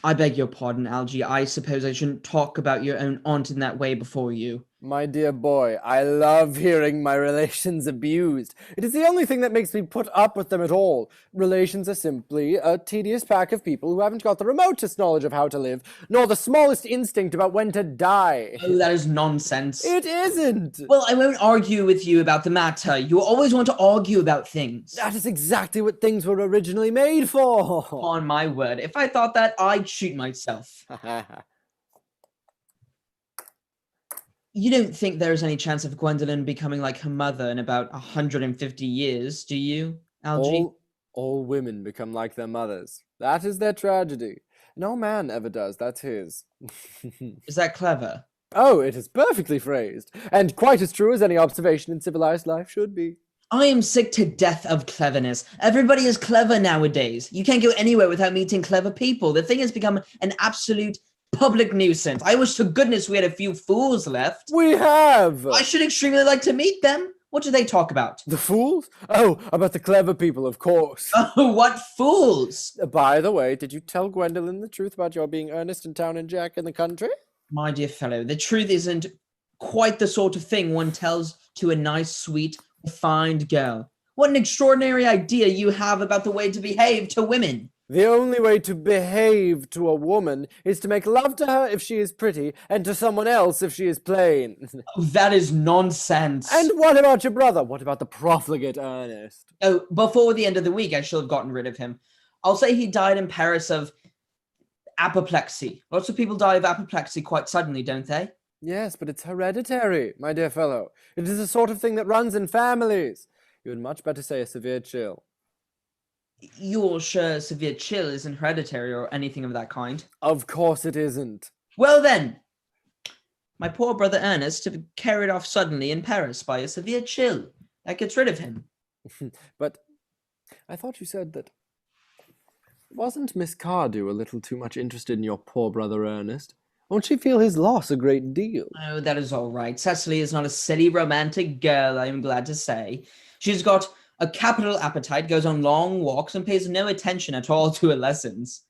I beg your pardon, Algie. I suppose I shouldn't talk about your own aunt in that way before you. My dear boy, I love hearing my relations abused. It is the only thing that makes me put up with them at all. Relations are simply a tedious pack of people who haven't got the remotest knowledge of how to live, nor the smallest instinct about when to die. Oh, that is nonsense. It isn't! Well, I won't argue with you about the matter. You always want to argue about things. That is exactly what things were originally made for. On my word, if I thought that, I'd shoot myself. You don't think there is any chance of Gwendolyn becoming like her mother in about 150 years, do you, Algie? All women become like their mothers. That is their tragedy. No man ever does. That's his. Is that clever? Oh, it is perfectly phrased, and quite as true as any observation in civilized life should be. I am sick to death of cleverness. Everybody is clever nowadays. You can't go anywhere without meeting clever people. The thing has become an absolute public nuisance. I wish to goodness we had a few fools left. We have! I should extremely like to meet them. What do they talk about? The fools? Oh, about the clever people, of course. Oh, what fools! By the way, did you tell Gwendolyn the truth about your being Earnest in town and Jack in the country? My dear fellow, the truth isn't quite the sort of thing one tells to a nice, sweet, refined girl. What an extraordinary idea you have about the way to behave to women. The only way to behave to a woman is to make love to her if she is pretty, and to someone else if she is plain. Oh, that is nonsense. And what about your brother? What about the profligate Earnest? Oh, before the end of the week, I shall have gotten rid of him. I'll say he died in Paris of apoplexy. Lots of people die of apoplexy quite suddenly, don't they? Yes, but it's hereditary, my dear fellow. It is the sort of thing that runs in families. You would much better say a severe chill. You're sure severe chill isn't hereditary or anything of that kind? Of course it isn't. Well then, my poor brother Ernest to be carried off suddenly in Paris by a severe chill. That gets rid of him. But I thought you said that... Wasn't Miss Cardew a little too much interested in your poor brother Ernest? Won't she feel his loss a great deal? Oh, that is all right. Cecily is not a silly, romantic girl, I am glad to say. She's got a capital appetite, goes on long walks, and pays no attention at all to her lessons.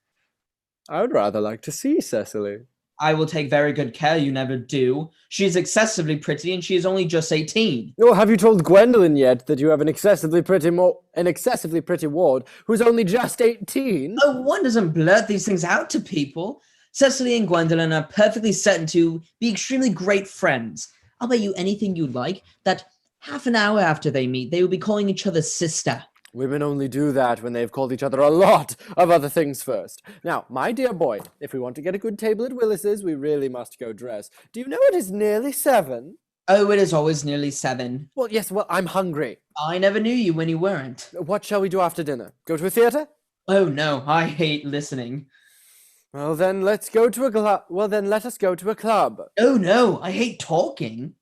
I would rather like to see Cecily. I will take very good care you never do. She's excessively pretty, and she is only just 18. Oh, have you told Gwendolyn yet that you have an excessively pretty ward who's only just 18? Oh, one doesn't blurt these things out to people. Cecily and Gwendolyn are perfectly certain to be extremely great friends. I'll bet you anything you'd like that half an hour after they meet, they will be calling each other sister. Women only do that when they've called each other a lot of other things first. Now, my dear boy, if we want to get a good table at Willis's, we really must go dress. Do you know it is nearly 7? Oh, it is always nearly 7. Well, yes, I'm hungry. I never knew you when you weren't. What shall we do after dinner? Go to a theatre? Oh no, I hate listening. Well, then let's go to a club. Well, then let us go to a club. Oh no, I hate talking.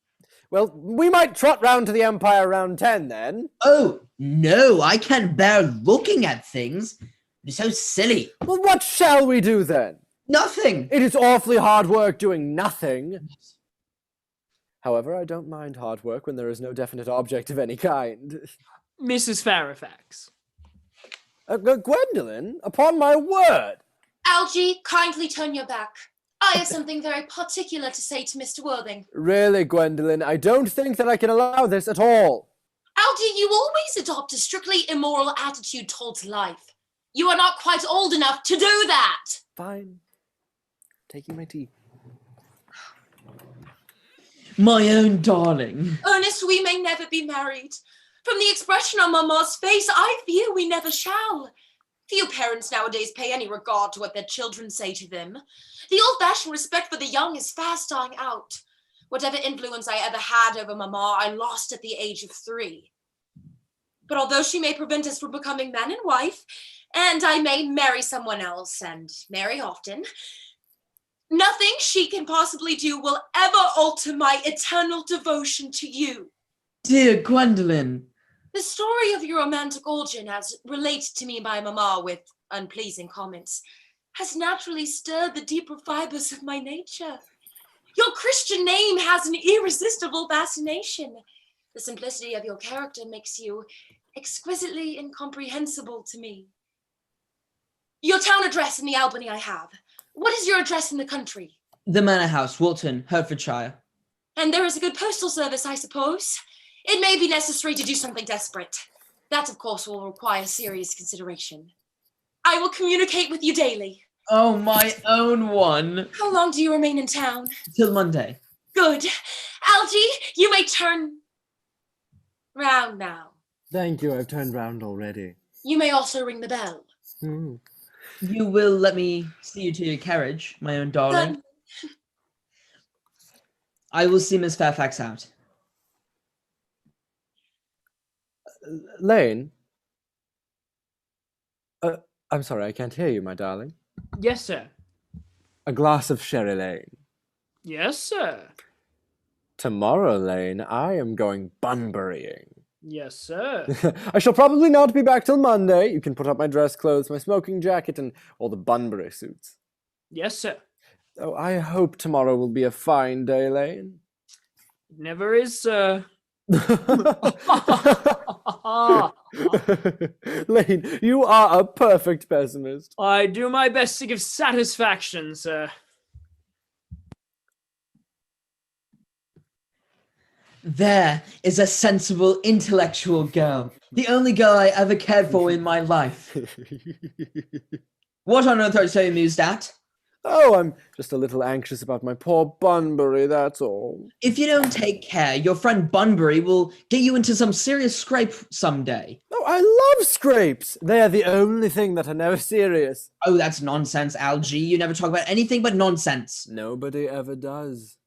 Well, we might trot round to the Empire around 10, then. Oh, no, I can't bear looking at things. It's so silly. Well, what shall we do, then? Nothing. It is awfully hard work doing nothing. However, I don't mind hard work when there is no definite object of any kind. Mrs. Farifax. Gwendolyn, upon my word. Algie, kindly turn your back. I have something very particular to say to Mr. Worthing. Really, Gwendolyn, I don't think that I can allow this at all. Algie, you always adopt a strictly immoral attitude towards life. You are not quite old enough to do that. Fine. Taking my tea. My own darling. Ernest, we may never be married. From the expression on Mamma's face, I fear we never shall. Few parents nowadays pay any regard to what their children say to them. The old-fashioned respect for the young is fast dying out. Whatever influence I ever had over Mamma, I lost at the age of 3. But although she may prevent us from becoming man and wife, and I may marry someone else, and marry often, nothing she can possibly do will ever alter my eternal devotion to you. Dear Gwendolyn. The story of your romantic origin, as related to me by Mamma with unpleasing comments, has naturally stirred the deeper fibers of my nature. Your Christian name has an irresistible fascination. The simplicity of your character makes you exquisitely incomprehensible to me. Your town address in the Albany I have. What is your address in the country? The Manor House, Wilton, Hertfordshire. And there is a good postal service, I suppose. It may be necessary to do something desperate. That, of course, will require serious consideration. I will communicate with you daily. Oh, my own one. How long do you remain in town? Till Monday. Good. Algie, you may turn round now. Thank you, I've turned round already. You may also ring the bell. You will let me see you to your carriage, my own darling. Good. I will see Miss Fairfax out. Lane? I'm sorry, I can't hear you, my darling. Yes, sir. A glass of sherry, Lane. Yes, sir. Tomorrow, Lane, I am going bunburying. Yes, sir. I shall probably not be back till Monday. You can put up my dress clothes, my smoking jacket, and all the Bunbury suits. Yes, sir. Oh, I hope tomorrow will be a fine day, Lane. It never is, sir. Lane, you are a perfect pessimist. I do my best to give satisfaction, sir. There is a sensible, intellectual girl. The only girl I ever cared for in my life. What on earth are you so amused at? Oh, I'm just a little anxious about my poor Bunbury, that's all. If you don't take care, your friend Bunbury will get you into some serious scrape someday. Oh, I love scrapes! They are the only thing that are never serious. Oh, that's nonsense, Algie. You never talk about anything but nonsense. Nobody ever does.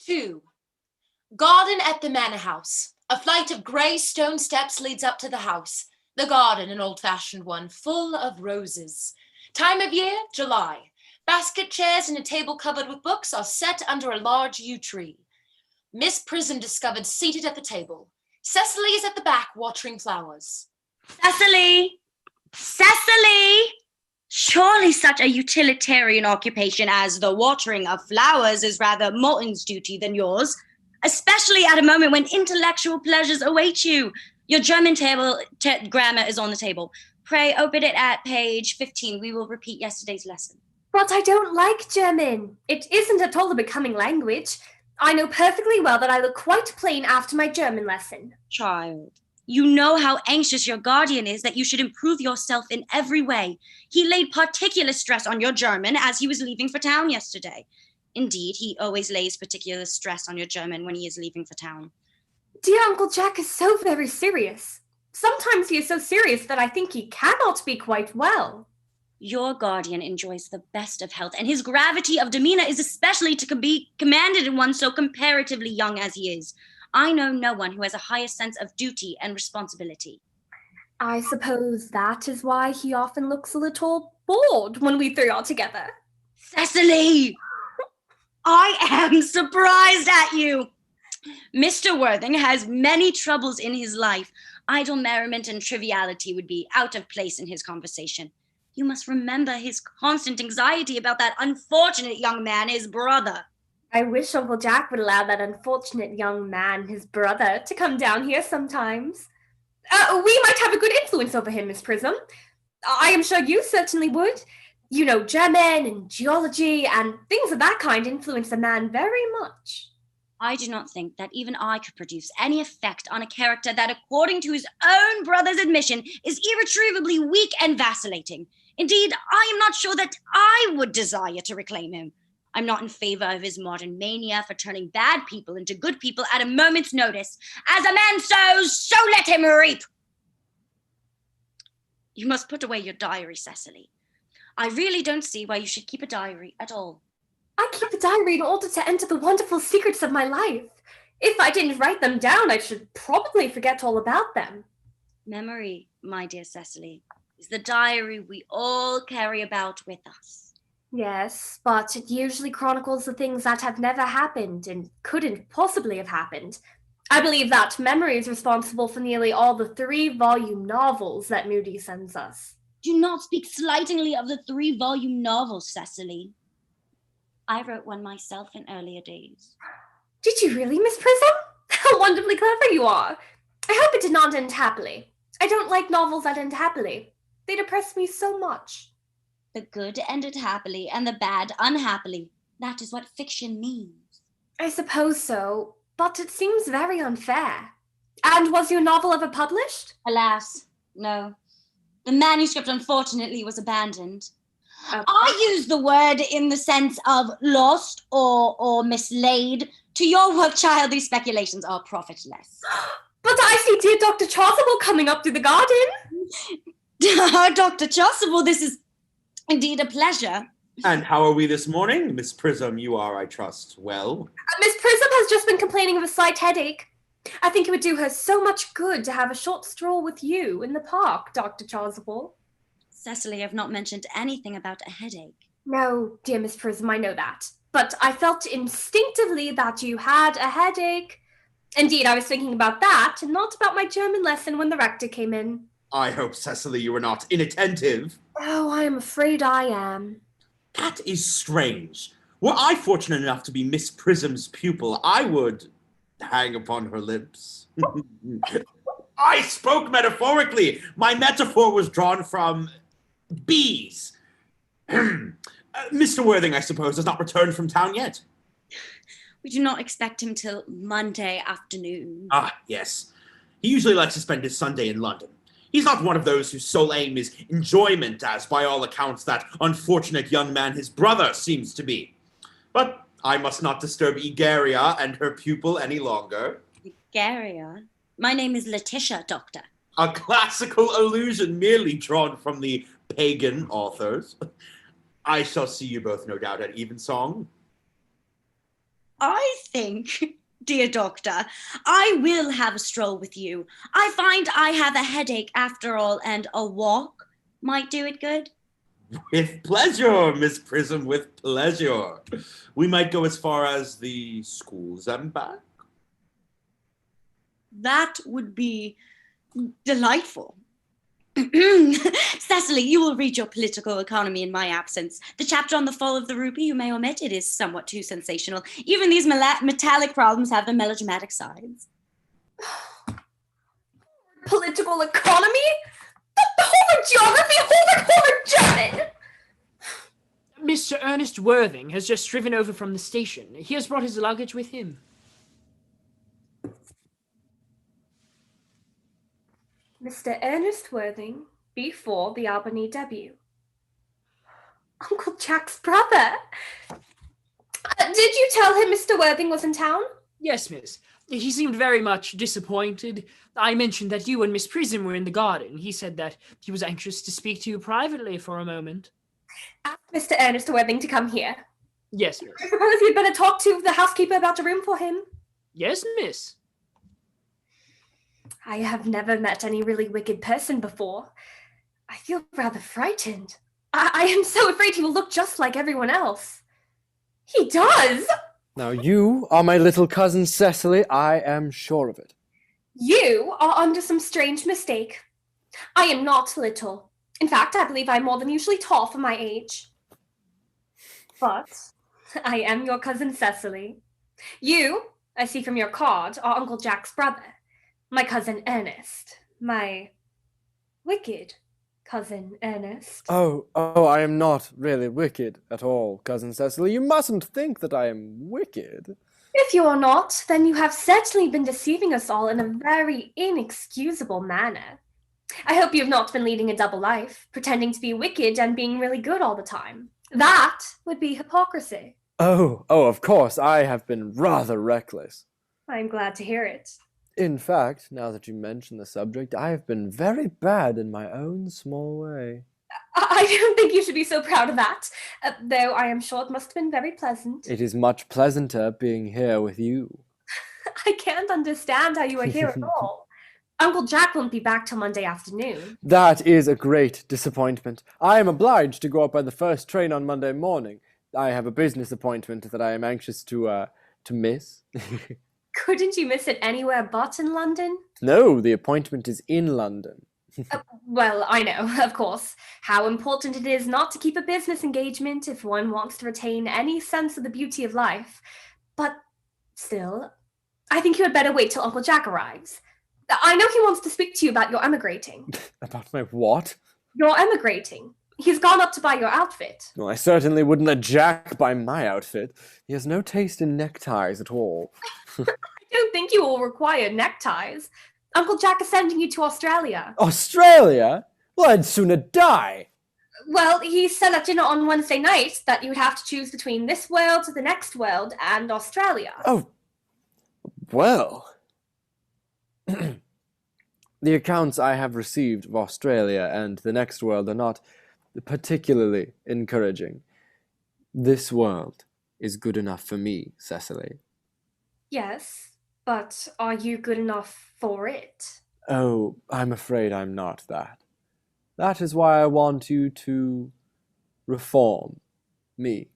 2. Garden at the manor house. A flight of grey stone steps leads up to the house. The garden, an old-fashioned one, full of roses. Time of year, July. Basket chairs and a table covered with books are set under a large yew tree. Miss Prism discovered seated at the table. Cecily is at the back watering flowers. Cecily! Cecily! Surely such a utilitarian occupation as the watering of flowers is rather Morton's duty than yours, especially at a moment when intellectual pleasures await you. Your German grammar is on the table. Pray open it at page 15. We will repeat yesterday's lesson. But I don't like German. It isn't at all a becoming language. I know perfectly well that I look quite plain after my German lesson. Child, you know how anxious your guardian is that you should improve yourself in every way. He laid particular stress on your German as he was leaving for town yesterday. Indeed, he always lays particular stress on your German when he is leaving for town. Dear Uncle Jack is so very serious. Sometimes he is so serious that I think he cannot be quite well. Your guardian enjoys the best of health, and his gravity of demeanor is especially to be commanded in one so comparatively young as he is. I know no one who has a higher sense of duty and responsibility. I suppose that is why he often looks a little bored when we three are together. Cecily! I am surprised at you. Mr. Worthing has many troubles in his life. Idle merriment and triviality would be out of place in his conversation. You must remember his constant anxiety about that unfortunate young man, his brother. I wish Uncle Jack would allow that unfortunate young man, his brother, to come down here sometimes. We might have a good influence over him, Miss Prism. I am sure you certainly would. You know, German and geology and things of that kind influence a man very much. I do not think that even I could produce any effect on a character that, according to his own brother's admission, is irretrievably weak and vacillating. Indeed, I am not sure that I would desire to reclaim him. I'm not in favor of his modern mania for turning bad people into good people at a moment's notice. As a man sows, so let him reap. You must put away your diary, Cecily. I really don't see why you should keep a diary at all. I keep a diary in order to enter the wonderful secrets of my life. If I didn't write them down, I should probably forget all about them. Memory, my dear Cecily, is the diary we all carry about with us. Yes, but it usually chronicles the things that have never happened and couldn't possibly have happened. I believe that memory is responsible for nearly all the 3-volume novels that Moody sends us. Do not speak slightingly of the 3-volume novels, Cecily. I wrote one myself in earlier days. Did you really, Miss Prism? How wonderfully clever you are. I hope it did not end happily. I don't like novels that end happily. They depress me so much. The good ended happily and the bad unhappily. That is what fiction means. I suppose so, but it seems very unfair. And was your novel ever published? Alas, no. The manuscript, unfortunately, was abandoned. I use the word in the sense of lost or mislaid. To your work, child, these speculations are profitless. But I see dear Dr. Chasuble coming up through the garden. Dr. Chasuble, this is indeed a pleasure. And how are we this morning? Miss Prism, you are, I trust, well? Miss Prism has just been complaining of a slight headache. I think it would do her so much good to have a short stroll with you in the park, Dr. Chasuble. Cecily, I've not mentioned anything about a headache. No, dear Miss Prism, I know that. But I felt instinctively that you had a headache. Indeed, I was thinking about that and not about my German lesson when the rector came in. I hope, Cecily, you were not inattentive. Oh, I am afraid I am. That is strange. Were I fortunate enough to be Miss Prism's pupil, I would hang upon her lips. I spoke metaphorically. My metaphor was drawn from bees. Mr. Worthing, I suppose, has not returned from town yet. We do not expect him till Monday afternoon. Ah, yes. He usually likes to spend his Sunday in London. He's not one of those whose sole aim is enjoyment, as by all accounts that unfortunate young man his brother seems to be. But I must not disturb Egeria and her pupil any longer. Egeria? My name is Letitia, Doctor. A classical allusion merely drawn from the pagan authors. I shall see you both, no doubt, at evensong. I think, dear doctor, I will have a stroll with you. I find I have a headache after all, and a walk might do it good. With pleasure, Miss Prism, with pleasure. We might go as far as the schools and back. That would be delightful. Cecily, you will read your political economy in my absence. The chapter on the fall of the rupee, you may omit. It is somewhat too sensational. Even these metallic problems have their melodramatic sides. Political economy? The Homer geography? Homer German! Mr. Ernest Worthing has just driven over from the station. He has brought his luggage with him. Mr. Ernest Worthing, B4, the Albany W. Uncle Jack's brother? Did you tell him Mr. Worthing was in town? Yes, miss. He seemed very much disappointed. I mentioned that you and Miss Prism were in the garden. He said that he was anxious to speak to you privately for a moment. Ask Mr. Ernest Worthing to come here. Yes, miss. I suppose you'd better talk to the housekeeper about a room for him. Yes, miss. I have never met any really wicked person before. I feel rather frightened. I am so afraid he will look just like everyone else. He does! Now you are my little cousin Cecily, I am sure of it. You are under some strange mistake. I am not little. In fact, I believe I'm more than usually tall for my age. But I am your cousin Cecily. You, I see from your card, are Uncle Jack's brother. My cousin Earnest. My wicked cousin Earnest. Oh, I am not really wicked at all, cousin Cecily. You mustn't think that I am wicked. If you are not, then you have certainly been deceiving us all in a very inexcusable manner. I hope you have not been leading a double life, pretending to be wicked and being really good all the time. That would be hypocrisy. Oh, of course, I have been rather reckless. I'm glad to hear it. In fact, now that you mention the subject, I have been very bad in my own small way. I don't think you should be so proud of that, though I am sure it must have been very pleasant. It is much pleasanter being here with you. I can't understand how you are here at all. Uncle Jack won't be back till Monday afternoon. That is a great disappointment. I am obliged to go up by the first train on Monday morning. I have a business appointment that I am anxious to miss. Couldn't you miss it anywhere but in London? No, the appointment is in London. Well, I know, of course, how important it is not to keep a business engagement if one wants to retain any sense of the beauty of life. But still, I think you had better wait till Uncle Jack arrives. I know he wants to speak to you about your emigrating. About my what? Your emigrating. He's gone up to buy your outfit. Well, I certainly wouldn't let Jack buy my outfit. He has no taste in neckties at all. I don't think you will require neckties. Uncle Jack is sending you to Australia. Australia? Well, I'd sooner die. Well, he said at dinner on Wednesday night that you would have to choose between this world, the next world, and Australia. Oh, well. The accounts I have received of Australia and the next world are not particularly encouraging. This world is good enough for me, Cecily. Yes, but are you good enough for it? Oh, I'm afraid I'm not that. That is why I want you to reform me.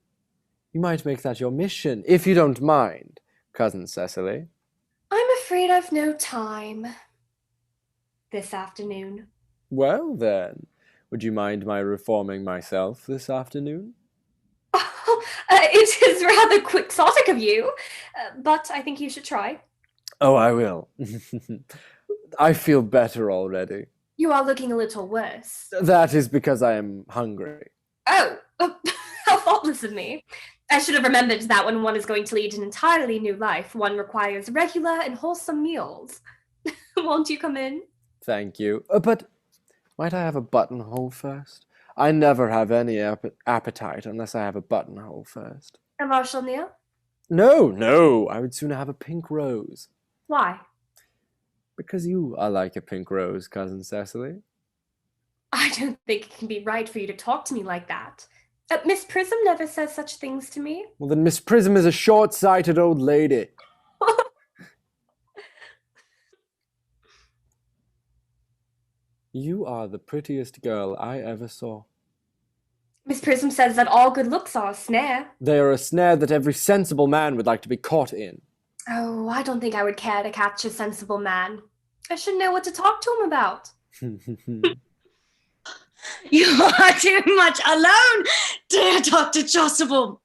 You might make that your mission, if you don't mind, cousin Cecily. I'm afraid I've no time this afternoon. Well, then, would you mind my reforming myself this afternoon? It is rather quixotic of you, but I think you should try. Oh, I will. I feel better already. You are looking a little worse. That is because I am hungry. Oh, how thoughtless of me. I should have remembered that when one is going to lead an entirely new life, one requires regular and wholesome meals. Won't you come in? Thank you. But might I have a buttonhole first? I never have any appetite unless I have a buttonhole first. A Marshall meal? No, I would sooner have a pink rose. Why? Because you are like a pink rose, cousin Cecily. I don't think it can be right for you to talk to me like that. Miss Prism never says such things to me. Well, then Miss Prism is a short-sighted old lady. You are the prettiest girl I ever saw. Miss Prism says that all good looks are a snare. They are a snare that every sensible man would like to be caught in. Oh, I don't think I would care to catch a sensible man. I should know what to talk to him about. You are too much alone, dear Dr. Chasuble.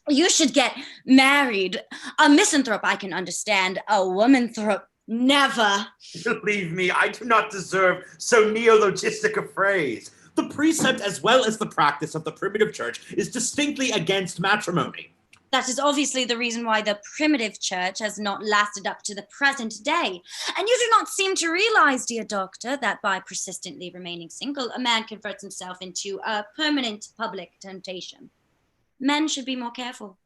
You should get married. A misanthrope I can understand. A womanthrope, never. Believe me, I do not deserve so neologistic a phrase. The precept as well as the practice of the primitive church is distinctly against matrimony. That is obviously the reason why the primitive church has not lasted up to the present day. And you do not seem to realize, dear doctor, that by persistently remaining single, a man converts himself into a permanent public temptation. Men should be more careful.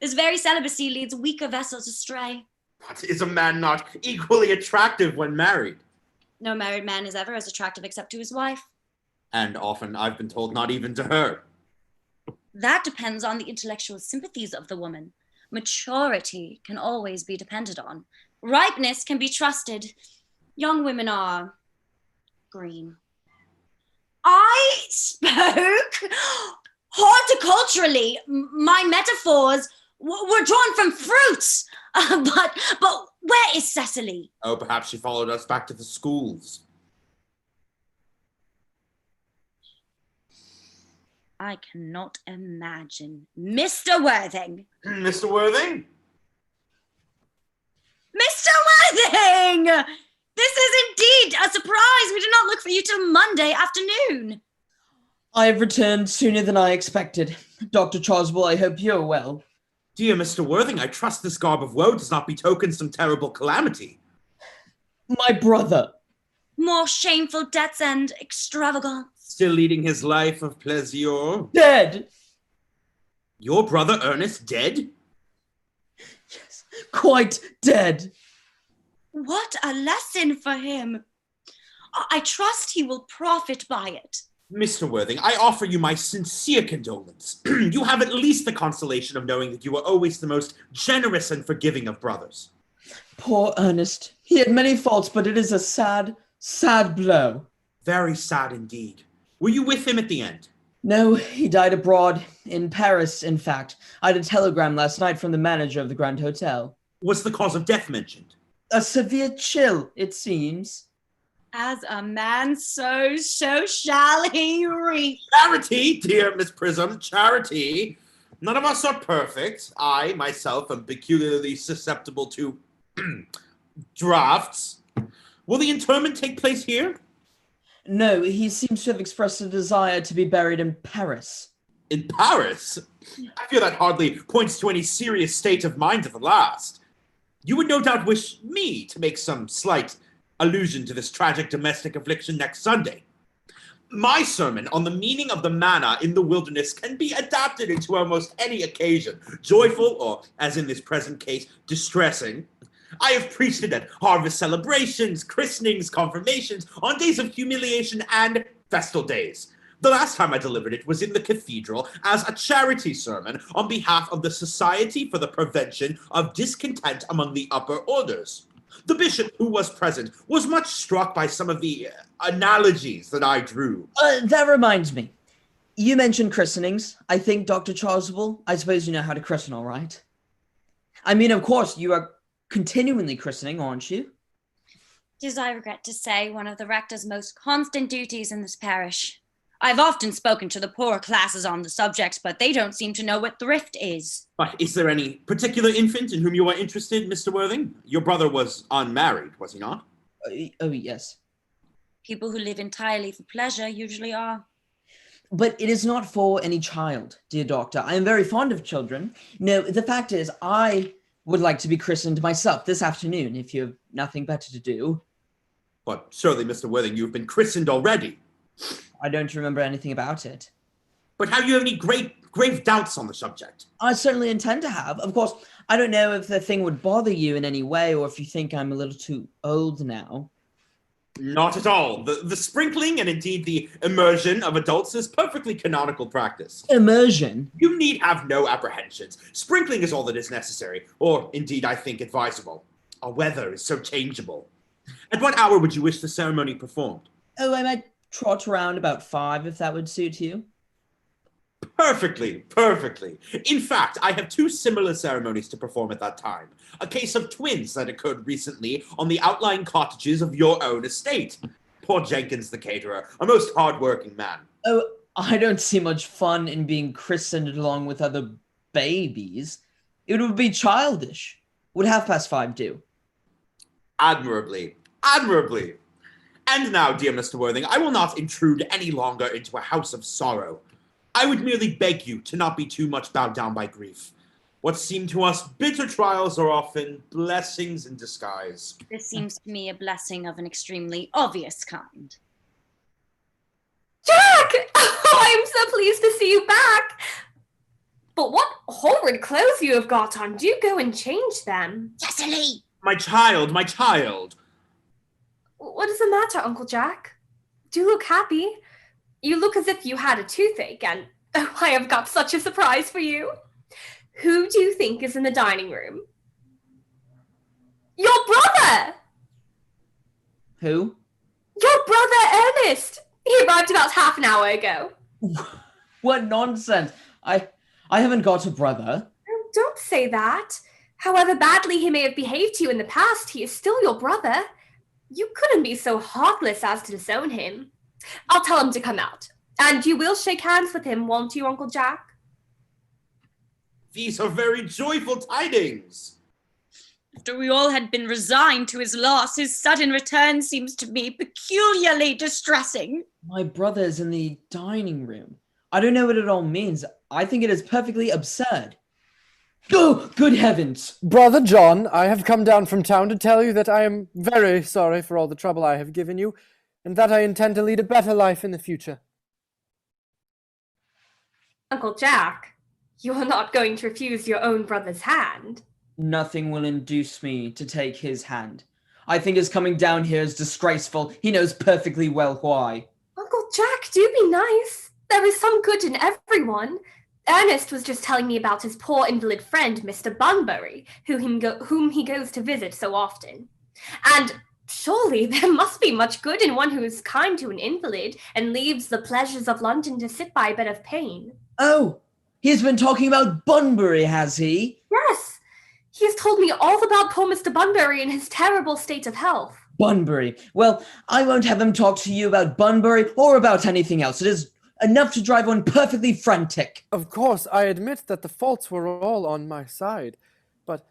This very celibacy leads weaker vessels astray. But is a man not equally attractive when married? No married man is ever as attractive except to his wife. And often, I've been told, not even to her. That depends on the intellectual sympathies of the woman. Maturity can always be depended on. Ripeness can be trusted. Young women are green. I spoke horticulturally. My metaphors were drawn from fruits. But where is Cecily? Oh, perhaps she followed us back to the schools. I cannot imagine. Mr. Worthing! Mr. Worthing? Mr. Worthing! This is indeed a surprise. We did not look for you till Monday afternoon. I have returned sooner than I expected. Dr. Chasuble, I hope you're well. Dear Mr. Worthing, I trust this garb of woe does not betoken some terrible calamity. My brother. More shameful debts and extravagance. Still leading his life of pleasure. Dead. Your brother Ernest dead? Yes, quite dead. What a lesson for him. I trust he will profit by it. Mr. Worthing, I offer you my sincere condolence. You have at least the consolation of knowing that you were always the most generous and forgiving of brothers. Poor Ernest. He had many faults, but it is a sad, sad blow. Very sad indeed. Were you with him at the end? No, he died abroad, in Paris, in fact. I had a telegram last night from the manager of the Grand Hotel. Was the cause of death mentioned? A severe chill, it seems. As a man sows, so shall he reap. Charity, dear Miss Prism, charity. None of us are perfect. I, myself, am peculiarly susceptible to drafts. Will the interment take place here? No, he seems to have expressed a desire to be buried in Paris. In Paris? I fear that hardly points to any serious state of mind at the last. You would no doubt wish me to make some slight allusion to this tragic domestic affliction next Sunday. My sermon on the meaning of the manna in the wilderness can be adapted into almost any occasion, joyful or, as in this present case, distressing. I have preached it at harvest celebrations, christenings, confirmations, on days of humiliation, and festal days. The last time I delivered it was in the cathedral as a charity sermon on behalf of the Society for the Prevention of Discontent Among the Upper Orders. The bishop, who was present, was much struck by some of the analogies that I drew. That reminds me. You mentioned christenings. I think, Dr. Chasuble, I suppose you know how to christen, all right? I mean, of course, you are continually christening, aren't you? It is, I regret to say, one of the rector's most constant duties in this parish. I've often spoken to the poorer classes on the subject, but they don't seem to know what thrift is. But is there any particular infant in whom you are interested, Mr. Worthing? Your brother was unmarried, was he not? Oh, yes. People who live entirely for pleasure usually are. But it is not for any child, dear doctor. I am very fond of children. No, the fact is, I would like to be christened myself this afternoon, if you have nothing better to do. But surely, Mr. Worthing, you have been christened already. I don't remember anything about it. But have you any grave doubts on the subject? I certainly intend to have. Of course, I don't know if the thing would bother you in any way, or if you think I'm a little too old now. Not at all. The sprinkling and indeed the immersion of adults is perfectly canonical practice. Immersion? You need have no apprehensions. Sprinkling is all that is necessary, or indeed I think advisable. Our weather is so changeable. At what hour would you wish the ceremony performed? Oh, I might trot around about 5 if that would suit you. Perfectly, perfectly. In fact, I have 2 similar ceremonies to perform at that time. A case of twins that occurred recently on the outlying cottages of your own estate. Poor Jenkins the caterer, a most hard-working man. Oh, I don't see much fun in being christened along with other babies. It would be childish. Would 5:30 do? Admirably, admirably. And now, dear Mr. Worthing, I will not intrude any longer into a house of sorrow. I would merely beg you to not be too much bowed down by grief. What seem to us bitter trials are often blessings in disguise. This seems to me a blessing of an extremely obvious kind. Jack! Oh, I am so pleased to see you back. But what horrid clothes you have got on. Do go and change them. Cecily! My child, my child. What is the matter, Uncle Jack? Do you look happy? You look as if you had a toothache, and oh, I have got such a surprise for you. Who do you think is in the dining room? Your brother! Who? Your brother, Ernest! He arrived about half an hour ago. What nonsense! I haven't got a brother. Oh, don't say that. However badly he may have behaved to you in the past, he is still your brother. You couldn't be so heartless as to disown him. I'll tell him to come out. And you will shake hands with him, won't you, Uncle Jack? These are very joyful tidings. After we all had been resigned to his loss, his sudden return seems to me peculiarly distressing. My brother's in the dining room. I don't know what it all means. I think it is perfectly absurd. Oh, good heavens! Brother John, I have come down from town to tell you that I am very sorry for all the trouble I have given you, and that I intend to lead a better life in the future. Uncle Jack, you are not going to refuse your own brother's hand. Nothing will induce me to take his hand. I think his coming down here is disgraceful. He knows perfectly well why. Uncle Jack, do be nice. There is some good in everyone. Ernest was just telling me about his poor invalid friend, Mr. Bunbury, whom he goes to visit so often. And surely there must be much good in one who is kind to an invalid and leaves the pleasures of London to sit by a bed of pain. Oh, he has been talking about Bunbury, has he? Yes, he has told me all about poor Mr. Bunbury and his terrible state of health. Bunbury. Well, I won't have him talk to you about Bunbury or about anything else. It is enough to drive one perfectly frantic. Of course, I admit that the faults were all on my side, but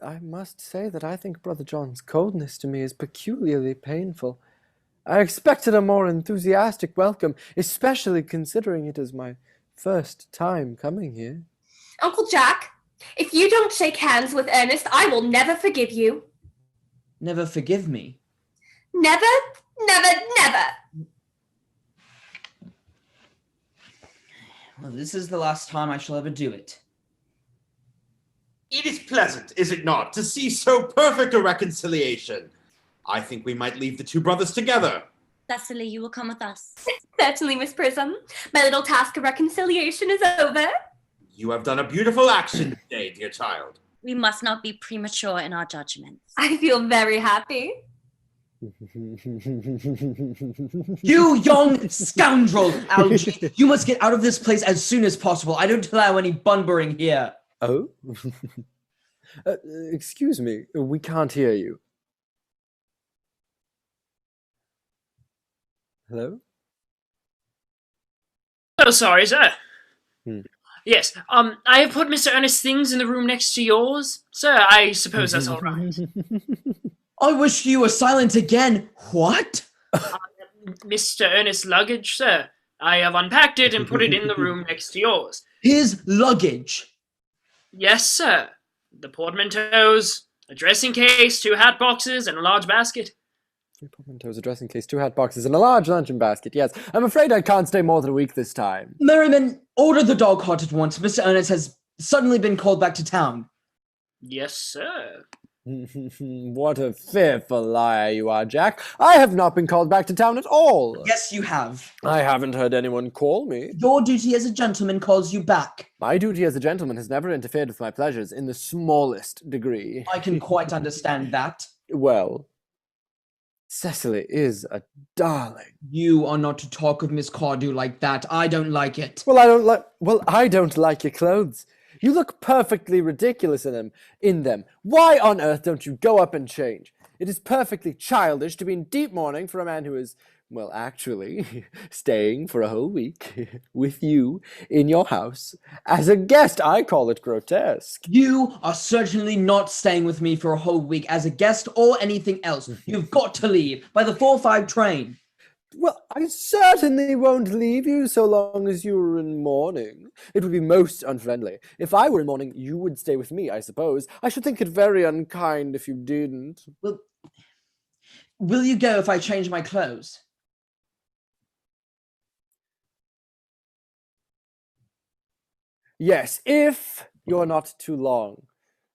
I must say that I think Brother John's coldness to me is peculiarly painful. I expected a more enthusiastic welcome, especially considering it is my first time coming here. Uncle Jack, if you don't shake hands with Ernest, I will never forgive you. Never forgive me. Never, never, never. Well, this is the last time I shall ever do it. It is pleasant, is it not, to see so perfect a reconciliation. I think we might leave the 2 brothers together. Cecily, you will come with us. Certainly, Miss Prism. My little task of reconciliation is over. You have done a beautiful action today, dear child. We must not be premature in our judgments. I feel very happy. You young scoundrel, Algie! You must get out of this place as soon as possible. I don't allow any bunburying here. Oh? Excuse me, we can't hear you. Hello? Oh, sorry, sir. Hmm. Yes, I have put Mr. Ernest's things in the room next to yours. Sir, I suppose that's all right. I wish you were silent again. What? Mr. Ernest's luggage, sir. I have unpacked it and put it in the room next to yours. His luggage? Yes, sir. The portmanteaus, a dressing case, 2 hat boxes, and a large basket. 3 portmanteaus, a dressing case, 2 hat boxes, and a large luncheon basket. Yes, I'm afraid I can't stay more than a week this time. Merriman, order the dog cart at once. Mr. Ernest has suddenly been called back to town. Yes, sir. What a fearful liar you are, Jack. I have not been called back to town at all. Yes, you have. I haven't heard anyone call me. Your duty as a gentleman calls you back. My duty as a gentleman has never interfered with my pleasures in the smallest degree. I can quite understand that. Well, Cecily is a darling. You are not to talk of Miss Cardew like that. I don't like it. Well, I don't like your clothes. You look perfectly ridiculous in them. Why on earth don't you go up and change? It is perfectly childish to be in deep mourning for a man who is, well, actually, staying for a whole week with you in your house. As a guest, I call it grotesque. You are certainly not staying with me for a whole week as a guest or anything else. You've got to leave by the 4:05 train. Well, I certainly won't leave you so long as you are in mourning. It would be most unfriendly. If I were in mourning, you would stay with me, I suppose. I should think it very unkind if you didn't. Well, will you go if I change my clothes? Yes, if you're not too long.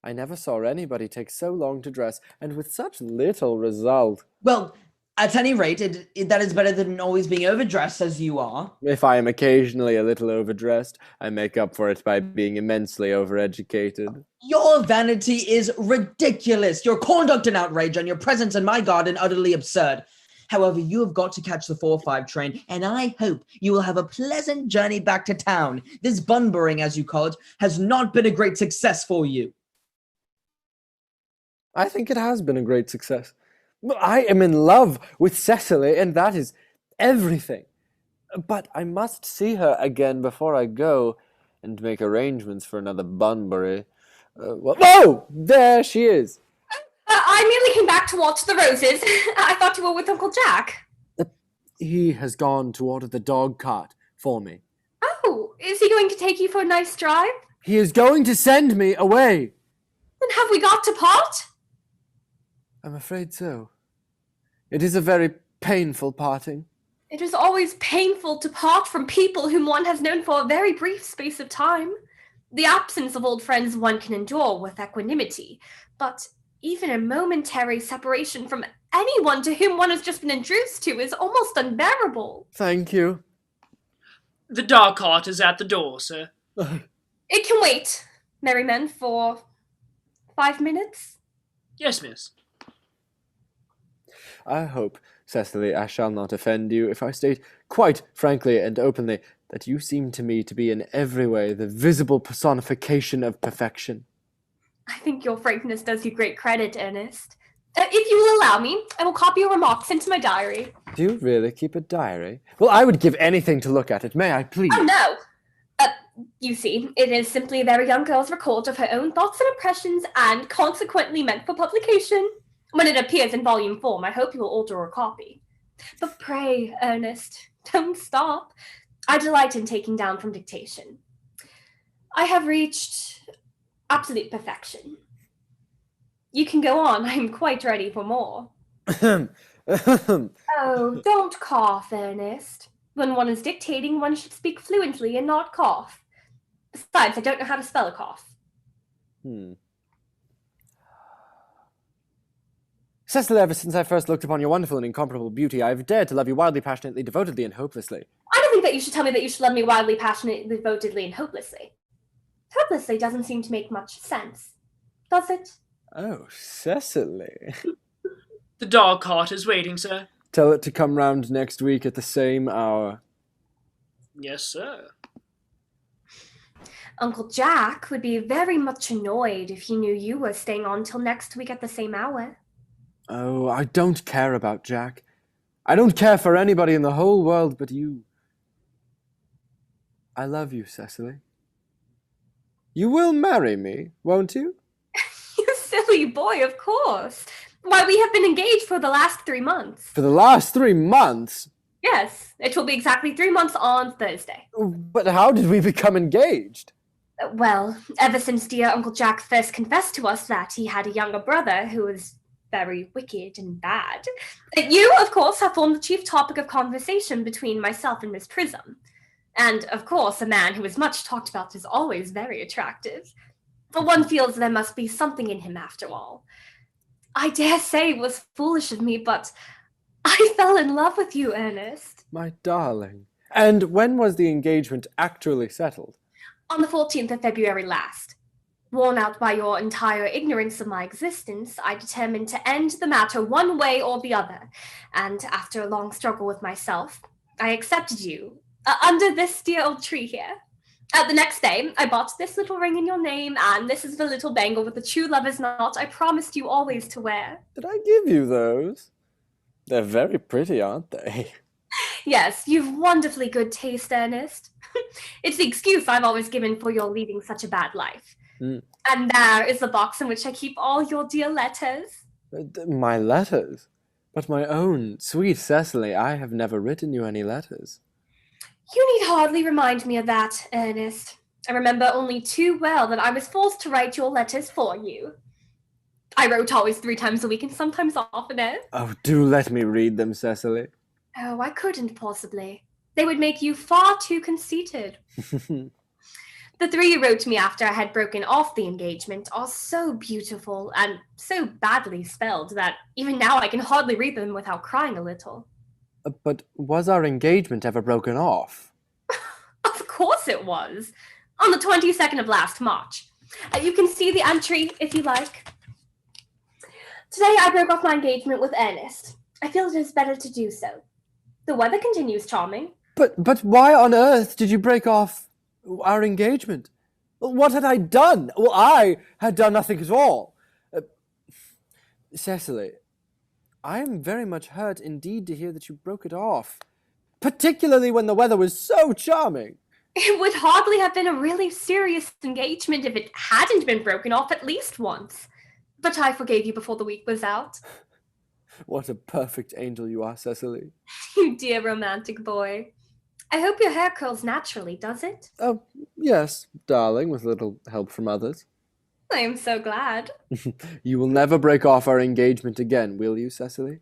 I never saw anybody take so long to dress, and with such little result. Well, at any rate, that is better than always being overdressed as you are. If I am occasionally a little overdressed, I make up for it by being immensely overeducated. Your vanity is ridiculous. Your conduct an outrage, and your presence in my garden utterly absurd. However, you have got to catch the 4:05 train, and I hope you will have a pleasant journey back to town. This bunburying, as you call it, has not been a great success for you. I think it has been a great success. I am in love with Cecily, and that is everything. But I must see her again before I go and make arrangements for another Bunbury. Oh, there she is. I merely came back to watch the roses. I thought you were with Uncle Jack. He has gone to order the dog cart for me. Oh, is he going to take you for a nice drive? He is going to send me away. Then have we got to part? I'm afraid so. It is a very painful parting. It is always painful to part from people whom one has known for a very brief space of time. The absence of old friends one can endure with equanimity, but even a momentary separation from anyone to whom one has just been introduced to is almost unbearable. Thank you. The dog cart is at the door, sir. It can wait, merrymen, for 5 minutes. Yes, miss. I hope, Cecily, I shall not offend you if I state quite frankly and openly that you seem to me to be in every way the visible personification of perfection. I think your frankness does you great credit, Earnest. If you will allow me, I will copy your remarks into my diary. Do you really keep a diary? Well, I would give anything to look at it. May I please? Oh, no. You see, it is simply a very young girl's record of her own thoughts and impressions, and consequently meant for publication. When it appears in volume form, I hope you will order a copy. But pray, Ernest, don't stop. I delight in taking down from dictation. I have reached absolute perfection. You can go on. I'm quite ready for more. Oh, don't cough, Ernest. When one is dictating, one should speak fluently and not cough. Besides, I don't know how to spell a cough. Cecily, ever since I first looked upon your wonderful and incomparable beauty, I have dared to love you wildly, passionately, devotedly, and hopelessly. I don't think that you should tell me that you should love me wildly, passionately, devotedly, and hopelessly. Hopelessly doesn't seem to make much sense, does it? Oh, Cecily. The dog cart is waiting, sir. Tell it to come round next week at the same hour. Yes, sir. Uncle Jack would be very much annoyed if he knew you were staying on till next week at the same hour. Oh, I don't care about Jack. I don't care for anybody in the whole world but you. I love you, Cecily. You will marry me, won't you? You silly boy, of course. Why, we have been engaged for the last 3 months. For the last 3 months? Yes, it will be exactly 3 months on Thursday. But how did we become engaged? Well, ever since dear Uncle Jack first confessed to us that he had a younger brother who was very wicked and bad. You, of course, have formed the chief topic of conversation between myself and Miss Prism. And, of course, a man who is much talked about is always very attractive. One feels there must be something in him after all. I dare say it was foolish of me, but I fell in love with you, Ernest. My darling. And when was the engagement actually settled? On the 14th of February last. Worn out by your entire ignorance of my existence, I determined to end the matter one way or the other, and after a long struggle with myself, I accepted you, under this dear old tree here. The next day, I bought this little ring in your name, and this is the little bangle with the true lover's knot I promised you always to wear. Did I give you those? They're very pretty, aren't they? Yes, you've wonderfully good taste, Ernest. It's the excuse I've always given for your leading such a bad life. Mm. And there is the box in which I keep all your dear letters. My letters? But my own sweet Cecily, I have never written you any letters. You need hardly remind me of that, Ernest. I remember only too well that I was forced to write your letters for you. I wrote always 3 times a week and sometimes oftener. Oh, do let me read them, Cecily. Oh, I couldn't possibly. They would make you far too conceited. The 3 you wrote me after I had broken off the engagement are so beautiful and so badly spelled that even now I can hardly read them without crying a little. But was our engagement ever broken off? Of course it was. On the 22nd of last March. You can see the entry if you like. Today I broke off my engagement with Ernest. I feel it is better to do so. The weather continues charming. But why on earth did you break off our engagement? What had I done? Well, I had done nothing at all. Cecily, I am very much hurt indeed to hear that you broke it off, particularly when the weather was so charming. It would hardly have been a really serious engagement if it hadn't been broken off at least once. But I forgave you before the week was out. What a perfect angel you are, Cecily. You dear romantic boy. I hope your hair curls naturally, does it? Oh, yes, darling, with a little help from others. I am so glad. You will never break off our engagement again, will you, Cecily?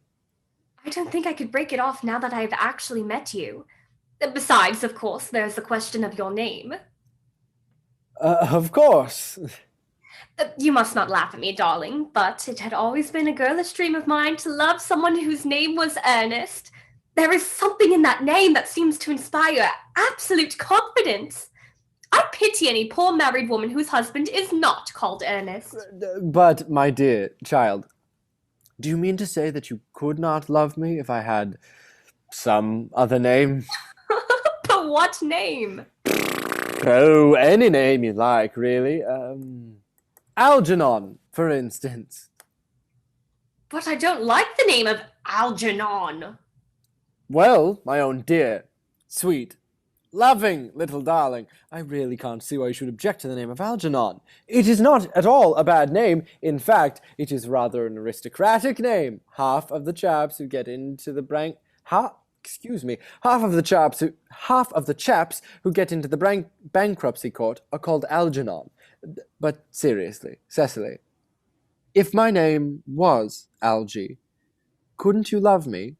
I don't think I could break it off now that I have actually met you. Besides, of course, there's the question of your name. Of course. You must not laugh at me, darling, but it had always been a girlish dream of mine to love someone whose name was Earnest. There is something in that name that seems to inspire absolute confidence. I pity any poor married woman whose husband is not called Ernest. But, my dear child, do you mean to say that you could not love me if I had some other name? But what name? Oh, any name you like, really. Algernon, for instance. But I don't like the name of Algernon. Well, my own dear, sweet, loving little darling, I really can't see why you should object to the name of Algernon. It is not at all a bad name. In fact, it is rather an aristocratic name. Half of the chaps who get into the half of the chaps who get into the bankruptcy court are called Algernon. But seriously, Cecily, if my name was Algie, couldn't you love me?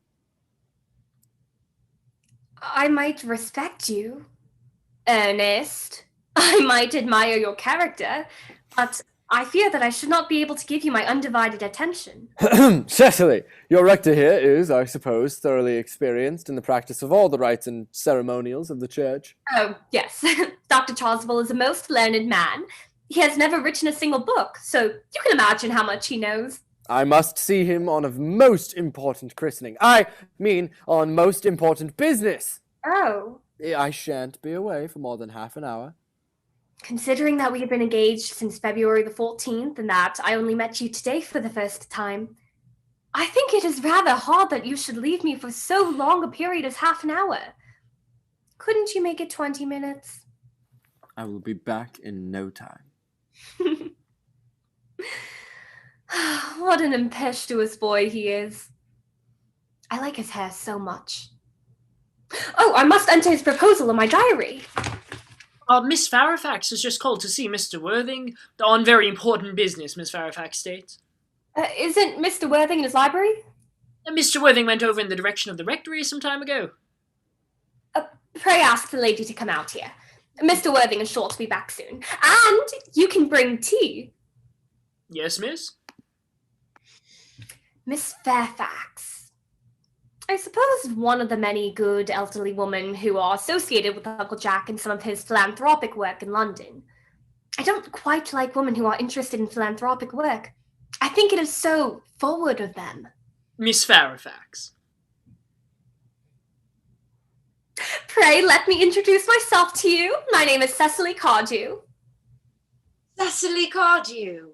I might respect you, Ernest. I might admire your character, but I fear that I should not be able to give you my undivided attention. Cecily, your rector here is, I suppose, thoroughly experienced in the practice of all the rites and ceremonials of the church. Oh, yes. Dr. Chasuble is a most learned man. He has never written a single book, so you can imagine how much he knows. I must see him on a most important christening. I mean, on most important business. Oh. I shan't be away for more than half an hour. Considering that we have been engaged since February the 14th and that I only met you today for the first time, I think it is rather hard that you should leave me for so long a period as half an hour. Couldn't you make it 20 minutes? I will be back in no time. What an impetuous boy he is. I like his hair so much. Oh, I must enter his proposal in my diary. Miss Farifax has just called to see Mr. Worthing on very important business, Miss Farifax states. Isn't Mr. Worthing in his library? Mr. Worthing went over in the direction of the rectory some time ago. Pray ask the lady to come out here. Mr. Worthing is sure to be back soon. And you can bring tea. Yes, miss? Miss Fairfax. I suppose one of the many good elderly women who are associated with Uncle Jack in some of his philanthropic work in London. I don't quite like women who are interested in philanthropic work. I think it is so forward of them. Miss Farifax. Pray let me introduce myself to you. My name is Cecily Cardew. Cecily Cardew.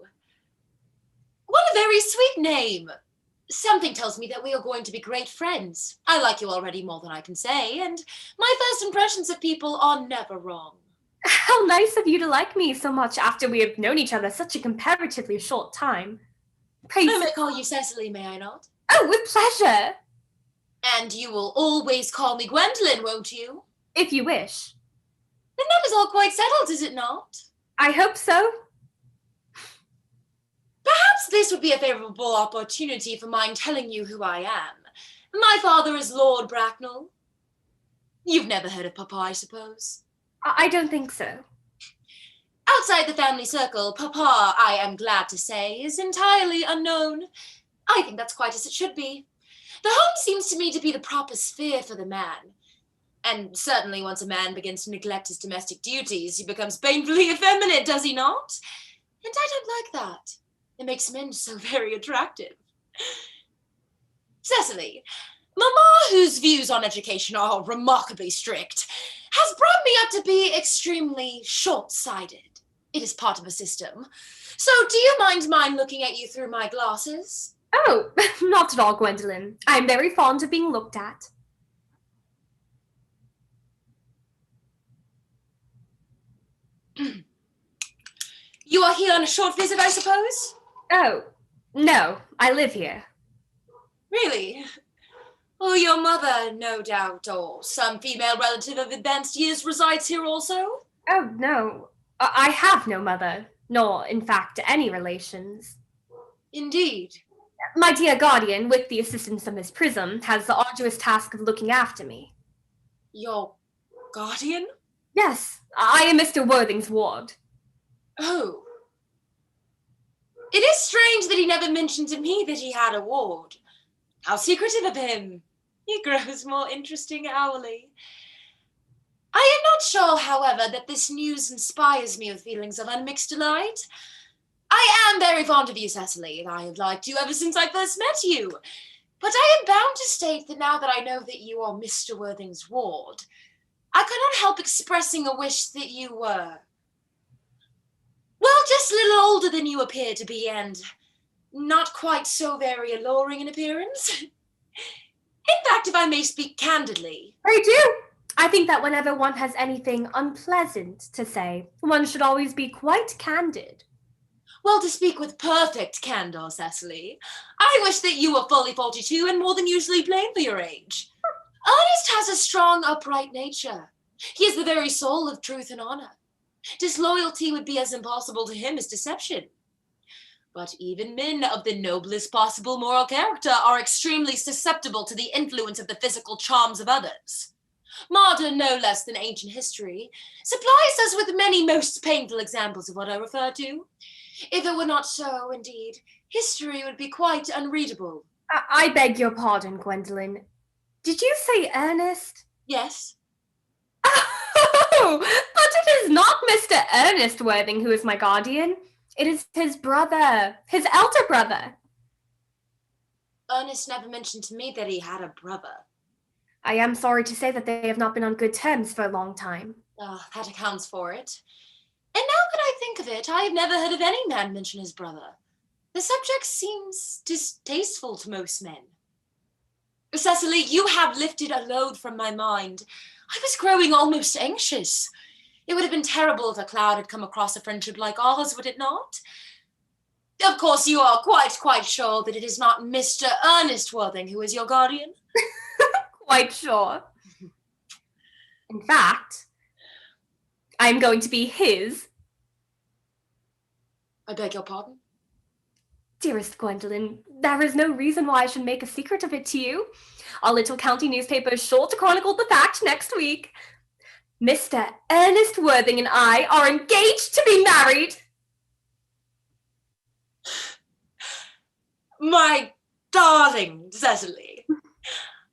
What a very sweet name. Something tells me that we are going to be great friends. I like you already more than I can say, and my first impressions of people are never wrong. How nice of you to like me so much after we have known each other such a comparatively short time. Pray, I may call you Cecily, may I not? Oh, with pleasure. And you will always call me Gwendolyn, won't you? If you wish. Then that is all quite settled, is it not? I hope so. Perhaps this would be a favourable opportunity for mine telling you who I am. My father is Lord Bracknell. You've never heard of Papa, I suppose? I don't think so. Outside the family circle, Papa, I am glad to say, is entirely unknown. I think that's quite as it should be. The home seems to me to be the proper sphere for the man. And certainly once a man begins to neglect his domestic duties, he becomes painfully effeminate, does he not? And I don't like that. It makes men so very attractive. Cecily, Mamma, whose views on education are remarkably strict, has brought me up to be extremely short-sighted. It is part of a system. So do you mind looking at you through my glasses? Oh, not at all, Gwendolyn. I'm very fond of being looked at. You are here on a short visit, I suppose? Oh, no, I live here. Really? Oh, your mother, no doubt, or some female relative of advanced years resides here also? Oh, no. I have no mother, nor, in fact, any relations. Indeed. My dear guardian, with the assistance of Miss Prism, has the arduous task of looking after me. Your guardian? Yes, I am Mr. Worthing's ward. Oh. It is strange that he never mentioned to me that he had a ward. How secretive of him. He grows more interesting hourly. I am not sure, however, that this news inspires me with feelings of unmixed delight. I am very fond of you, Cecily, and I have liked you ever since I first met you. But I am bound to state that now that I know that you are Mr. Worthing's ward, I cannot help expressing a wish that you were, well, just a little older than you appear to be, and not quite so very alluring in appearance. In fact, if I may speak candidly. I do. I think that whenever one has anything unpleasant to say, one should always be quite candid. Well, to speak with perfect candor, Cecily, I wish that you were fully 42 and more than usually plain for your age. Earnest has a strong, upright nature. He is the very soul of truth and honor. Disloyalty would be as impossible to him as deception. But even men of the noblest possible moral character are extremely susceptible to the influence of the physical charms of others. Modern, no less than ancient history, supplies us with many most painful examples of what I refer to. If it were not so, indeed, history would be quite unreadable. I beg your pardon, Gwendolyn. Did you say Ernest? Yes. Oh, but it is not Mr. Ernest Worthing who is my guardian. It is his brother, his elder brother. Ernest never mentioned to me that he had a brother. I am sorry to say that they have not been on good terms for a long time. That accounts for it. And now that I think of it, I have never heard of any man mention his brother. The subject seems distasteful to most men. Cecily, you have lifted a load from my mind. I was growing almost anxious. It would have been terrible if a cloud had come across a friendship like ours, would it not? Of course, you are quite sure that it is not Mr. Ernest Worthing who is your guardian? Quite sure. In fact, I'm going to be his. I beg your pardon? Dearest Gwendolyn, there is no reason why I should make a secret of it to you. Our little county newspaper is sure to chronicle the fact next week. Mr. Ernest Worthing and I are engaged to be married. My Darling Cecily,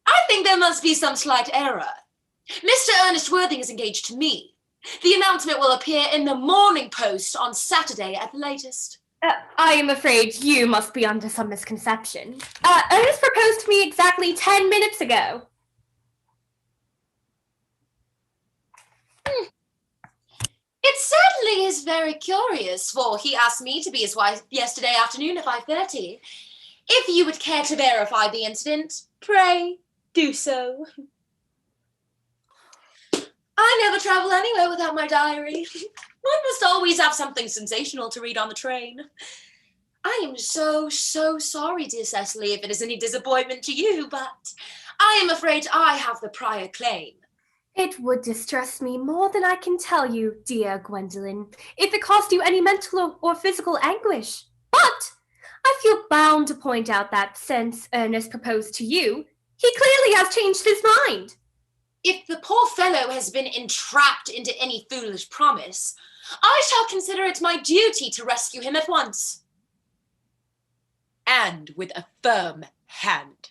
I think there must be some slight error. Mr. Ernest Worthing is engaged to me. The announcement will appear in the Morning Post on Saturday at the latest. I am afraid you must be under some misconception. Ernest proposed to me exactly 10 minutes ago. It certainly is very curious, for he asked me to be his wife yesterday afternoon at 5:30. If you would care to verify the incident, pray do so. I never travel anywhere without my diary. One must always have something sensational to read on the train. I am so sorry, dear Cecily, if it is any disappointment to you, but I am afraid I have the prior claim. It would distress me more than I can tell you, dear Gwendolyn, if it caused you any mental or physical anguish. But I feel bound to point out that since Ernest proposed to you, he clearly has changed his mind. If the poor fellow has been entrapped into any foolish promise, I shall consider it my duty to rescue him at once. And with a firm hand.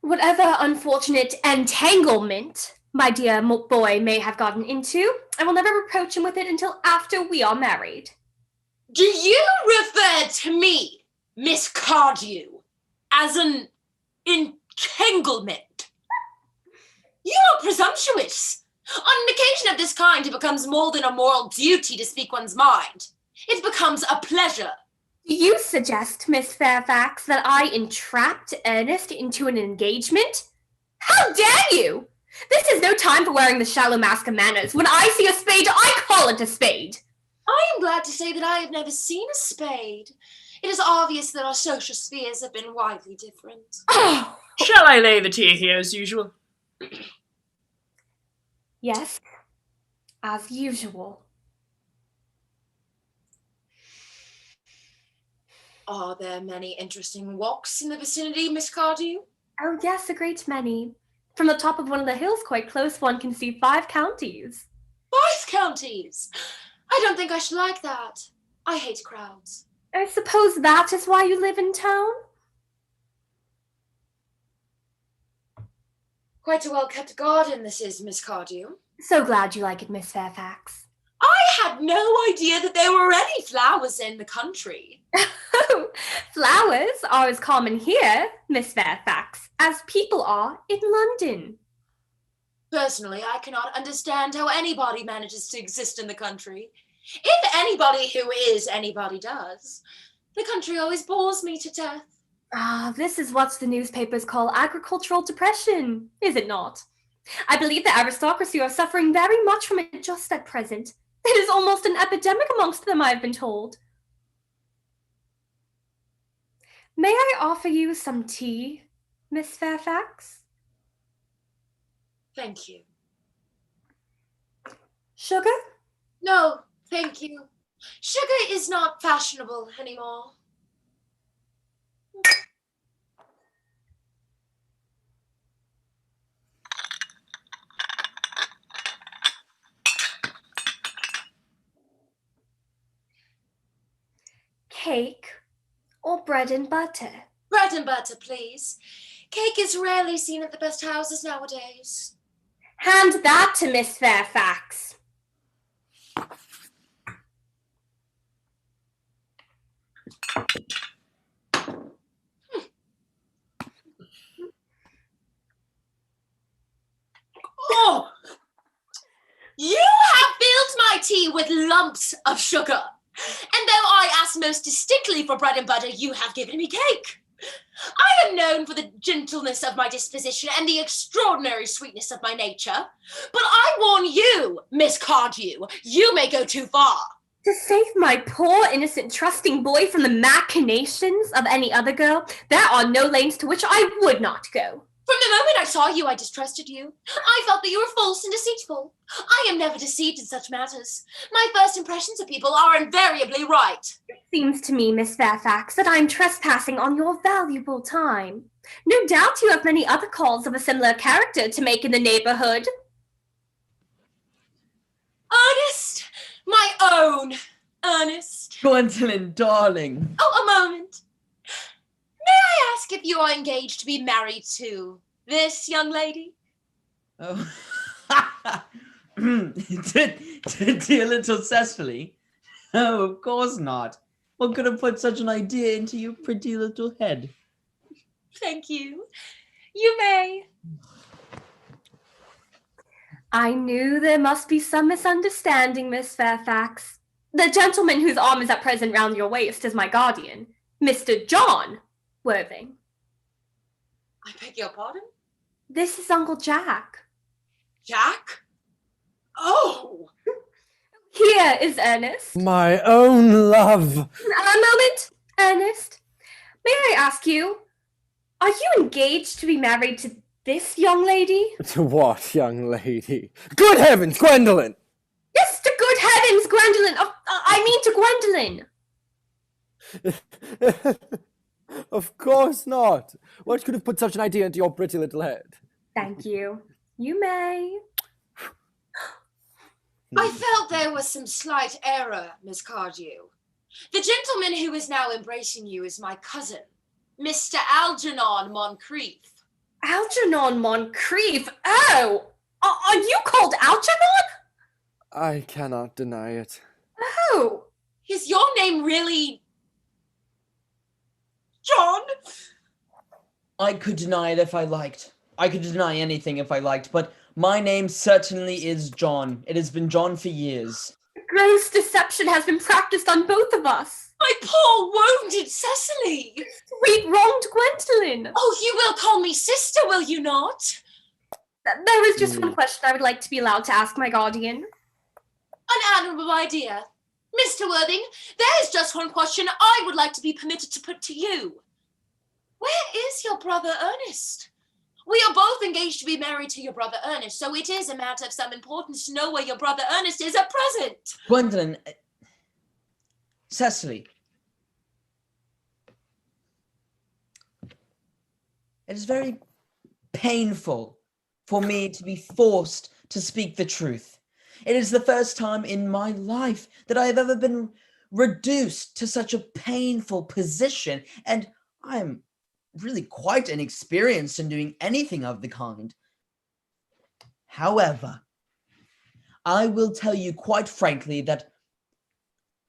Whatever unfortunate entanglement my dear boy may have gotten into, I will never reproach him with it until after we are married. Do you refer to me, Miss Cardew, as an entanglement? You are presumptuous. On an occasion of this kind, it becomes more than a moral duty to speak one's mind. It becomes a pleasure. Do you suggest, Miss Fairfax, that I entrapped Ernest into an engagement? How dare you! This is no time for wearing the shallow mask of manners. When I see a spade, I call it a spade. I am glad to say that I have never seen a spade. It is obvious that our social spheres have been widely different. Oh, shall I lay the tea here as usual? Yes, as usual. Are there many interesting walks in the vicinity, Miss Cardew? Oh, yes, a great many. From the top of one of the hills quite close, one can see 5 counties. 5 counties? I don't think I should like that. I hate crowds. I suppose that is why you live in town? Quite a well-kept garden this is, Miss Cardew. So glad you like it, Miss Fairfax. I had no idea that there were any flowers in the country. Flowers are as common here, Miss Fairfax, as people are in London. Personally, I cannot understand how anybody manages to exist in the country. If anybody who is anybody does, the country always bores me to death. Ah, this is what the newspapers call agricultural depression, is it not? I believe the aristocracy are suffering very much from it just at present. It is almost an epidemic amongst them, I have been told. May I offer you some tea, Miss Fairfax? Thank you. Sugar? No, thank you. Sugar is not fashionable anymore. Cake or bread and butter? Bread and butter, please. Cake is rarely seen at the best houses nowadays. Hand that to Miss Fairfax. Oh! You have filled my tea with lumps of sugar. And though I asked most distinctly for bread and butter, you have given me cake. I am known for the gentleness of my disposition and the extraordinary sweetness of my nature. But I warn you, Miss Cardew, you may go too far. To save my poor, innocent, trusting boy from the machinations of any other girl, there are no lanes to which I would not go. From the moment I saw you, I distrusted you. I felt that you were false and deceitful. I am never deceived in such matters. My first impressions of people are invariably right. It seems to me, Miss Fairfax, that I'm trespassing on your valuable time. No doubt you have many other calls of a similar character to make in the neighborhood. Ernest, my own Ernest. Gwendolyn, darling. Oh, a moment. May I ask if you are engaged to be married to this young lady? Oh. Dear little Cecily. Oh, of course not. What could have put such an idea into your pretty little head? Thank you. You may. I knew there must be some misunderstanding, Miss Fairfax. The gentleman whose arm is at present round your waist is my guardian, Mr. John Worthing. I beg your pardon? This is Uncle Jack. Jack? Oh! Here is Ernest. My own love. A moment, Ernest. May I ask you, are you engaged to be married to this young lady? To what young lady? Good heavens, Gwendolyn! Yes, to good heavens, Gwendolyn. I mean to Gwendolyn. Of course not. What could have put such an idea into your pretty little head? Thank you. You may. I felt there was some slight error, Miss Cardew. The gentleman who is now embracing you is my cousin, Mr. Algernon Moncrieff. Algernon Moncrieff? Oh! Are you called Algernon? I cannot deny it. Oh! Is your name really... John? I could deny it if I liked. I could deny anything if I liked, but my name certainly is John. It has been John for years. Gross deception has been practiced on both of us. My poor wounded Cecily! We wronged Gwendolyn. Oh, you will call me sister, will you not? There is just one question I would like to be allowed to ask my guardian. An admirable idea. Mr. Worthing, there is just one question I would like to be permitted to put to you. Where is your brother Earnest? We are both engaged to be married to your brother Earnest, so it is a matter of some importance to know where your brother Earnest is at present. Gwendolyn, Cecily. It is very painful for me to be forced to speak the truth. It is the first time in my life that I have ever been reduced to such a painful position, and I am really quite inexperienced in doing anything of the kind. However, I will tell you quite frankly that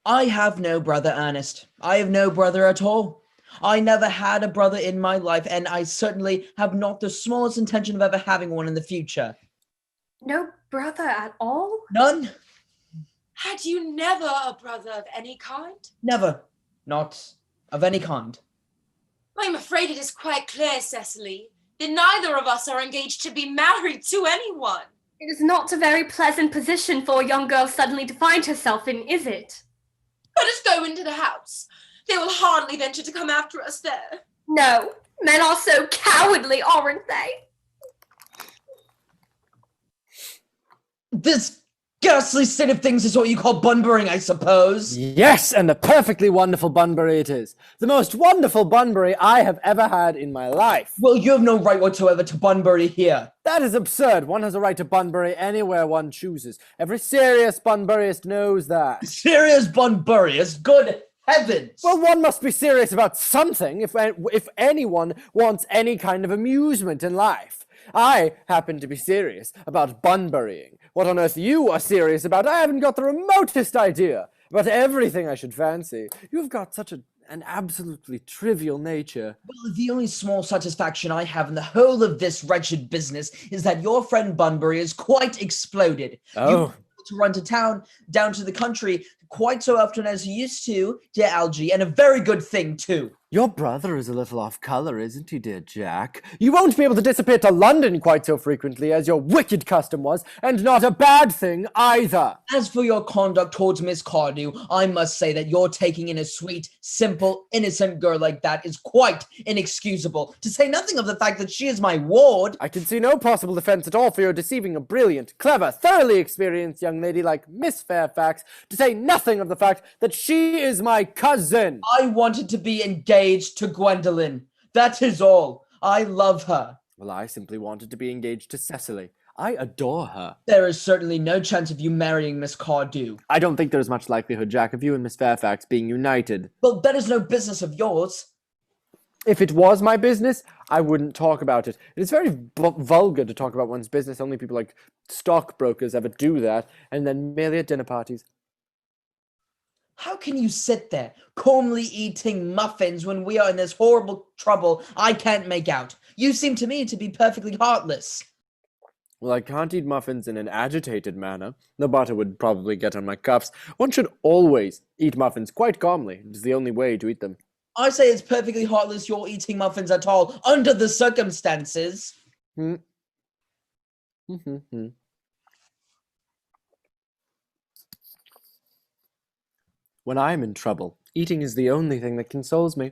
I have no brother, Ernest. I have no brother at all. I never had a brother in my life, and I certainly have not the smallest intention of ever having one in the future. No brother at all? None. Had you never a brother of any kind? Never. Not of any kind. I'm afraid it is quite clear, Cecily, that neither of us are engaged to be married to anyone. It is not a very pleasant position for a young girl suddenly to find herself in, is it? Let us go into the house. They will hardly venture to come after us there. No, men are so cowardly, aren't they? This ghastly state of things is what you call bunburying, I suppose. Yes, and a perfectly wonderful Bunbury it is. The most wonderful Bunbury I have ever had in my life. Well, you have no right whatsoever to bunbury here. That is absurd. One has a right to Bunbury anywhere one chooses. Every serious Bunburyist knows that. Serious bunburyist? Good heavens! Well, one must be serious about something if anyone wants any kind of amusement in life. I happen to be serious about Bunburying. What on earth you are serious about, I haven't got the remotest idea. About everything, I should fancy. You've got such an absolutely trivial nature. Well, the only small satisfaction I have in the whole of this wretched business is that your friend Bunbury is quite exploded. Oh. To run to town, down to the country, quite so often as he used to, dear Algie, and a very good thing, too. Your brother is a little off colour, isn't he, dear Jack? You won't be able to disappear to London quite so frequently as your wicked custom was, and not a bad thing either. As for your conduct towards Miss Cardew, I must say that your taking in a sweet, simple, innocent girl like that is quite inexcusable, to say nothing of the fact that she is my ward. I can see no possible defence at all for your deceiving a brilliant, clever, thoroughly experienced young lady like Miss Fairfax, to say nothing of the fact that she is my cousin. I wanted to be engaged to Gwendolyn. That is all. I love her. Well, I simply wanted to be engaged to Cecily. I adore her. There is certainly no chance of you marrying Miss Cardew. I don't think there's much likelihood, Jack, of you and Miss Fairfax being united. Well, that is no business of yours. If it was my business, I wouldn't talk about it. It is very vulgar to talk about one's business. Only people like stockbrokers ever do that, and then merely at dinner parties. How can you sit there, calmly eating muffins when we are in this horrible trouble I can't make out? You seem to me to be perfectly heartless. Well, I can't eat muffins in an agitated manner. The butter would probably get on my cuffs. One should always eat muffins quite calmly. It is the only way to eat them. I say it's perfectly heartless you're eating muffins at all, under the circumstances. When I am in trouble, eating is the only thing that consoles me.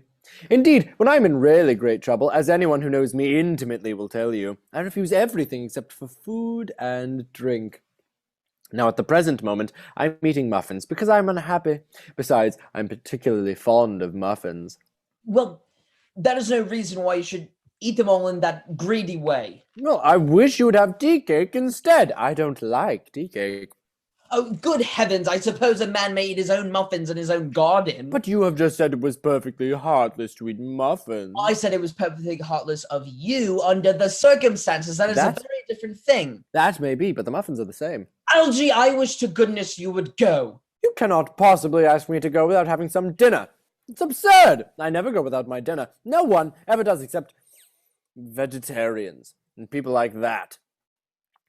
Indeed, when I am in really great trouble, as anyone who knows me intimately will tell you, I refuse everything except for food and drink. Now, at the present moment, I'm eating muffins because I'm unhappy. Besides, I'm particularly fond of muffins. Well, that is no reason why you should eat them all in that greedy way. Well, I wish you would have tea cake instead. I don't like tea cake. Oh, good heavens, I suppose a man may eat his own muffins in his own garden. But you have just said it was perfectly heartless to eat muffins. I said it was perfectly heartless of you under the circumstances. That is a very different thing. That may be, but the muffins are the same. Algie, I wish to goodness you would go. You cannot possibly ask me to go without having some dinner. It's absurd. I never go without my dinner. No one ever does except vegetarians and people like that.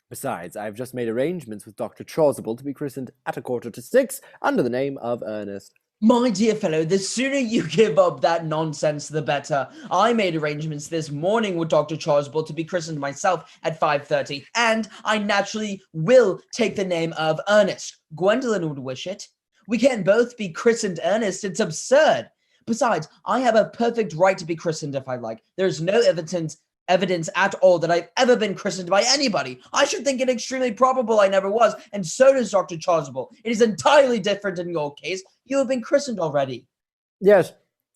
Besides, I have just made arrangements with Dr. Chasuble to be christened at 5:45 under the name of Earnest. My dear fellow, the sooner you give up that nonsense, the better. I made arrangements this morning with Dr. Chasuble to be christened myself at 5:30, and I naturally will take the name of Earnest. Gwendolyn would wish it. We can't both be christened Earnest. It's absurd. Besides, I have a perfect right to be christened if I like. There's no evidence at all that I've ever been christened by anybody. I should think it extremely probable I never was, and so does Dr. Chasuble. It is entirely different in your case. You have been christened already. Yes,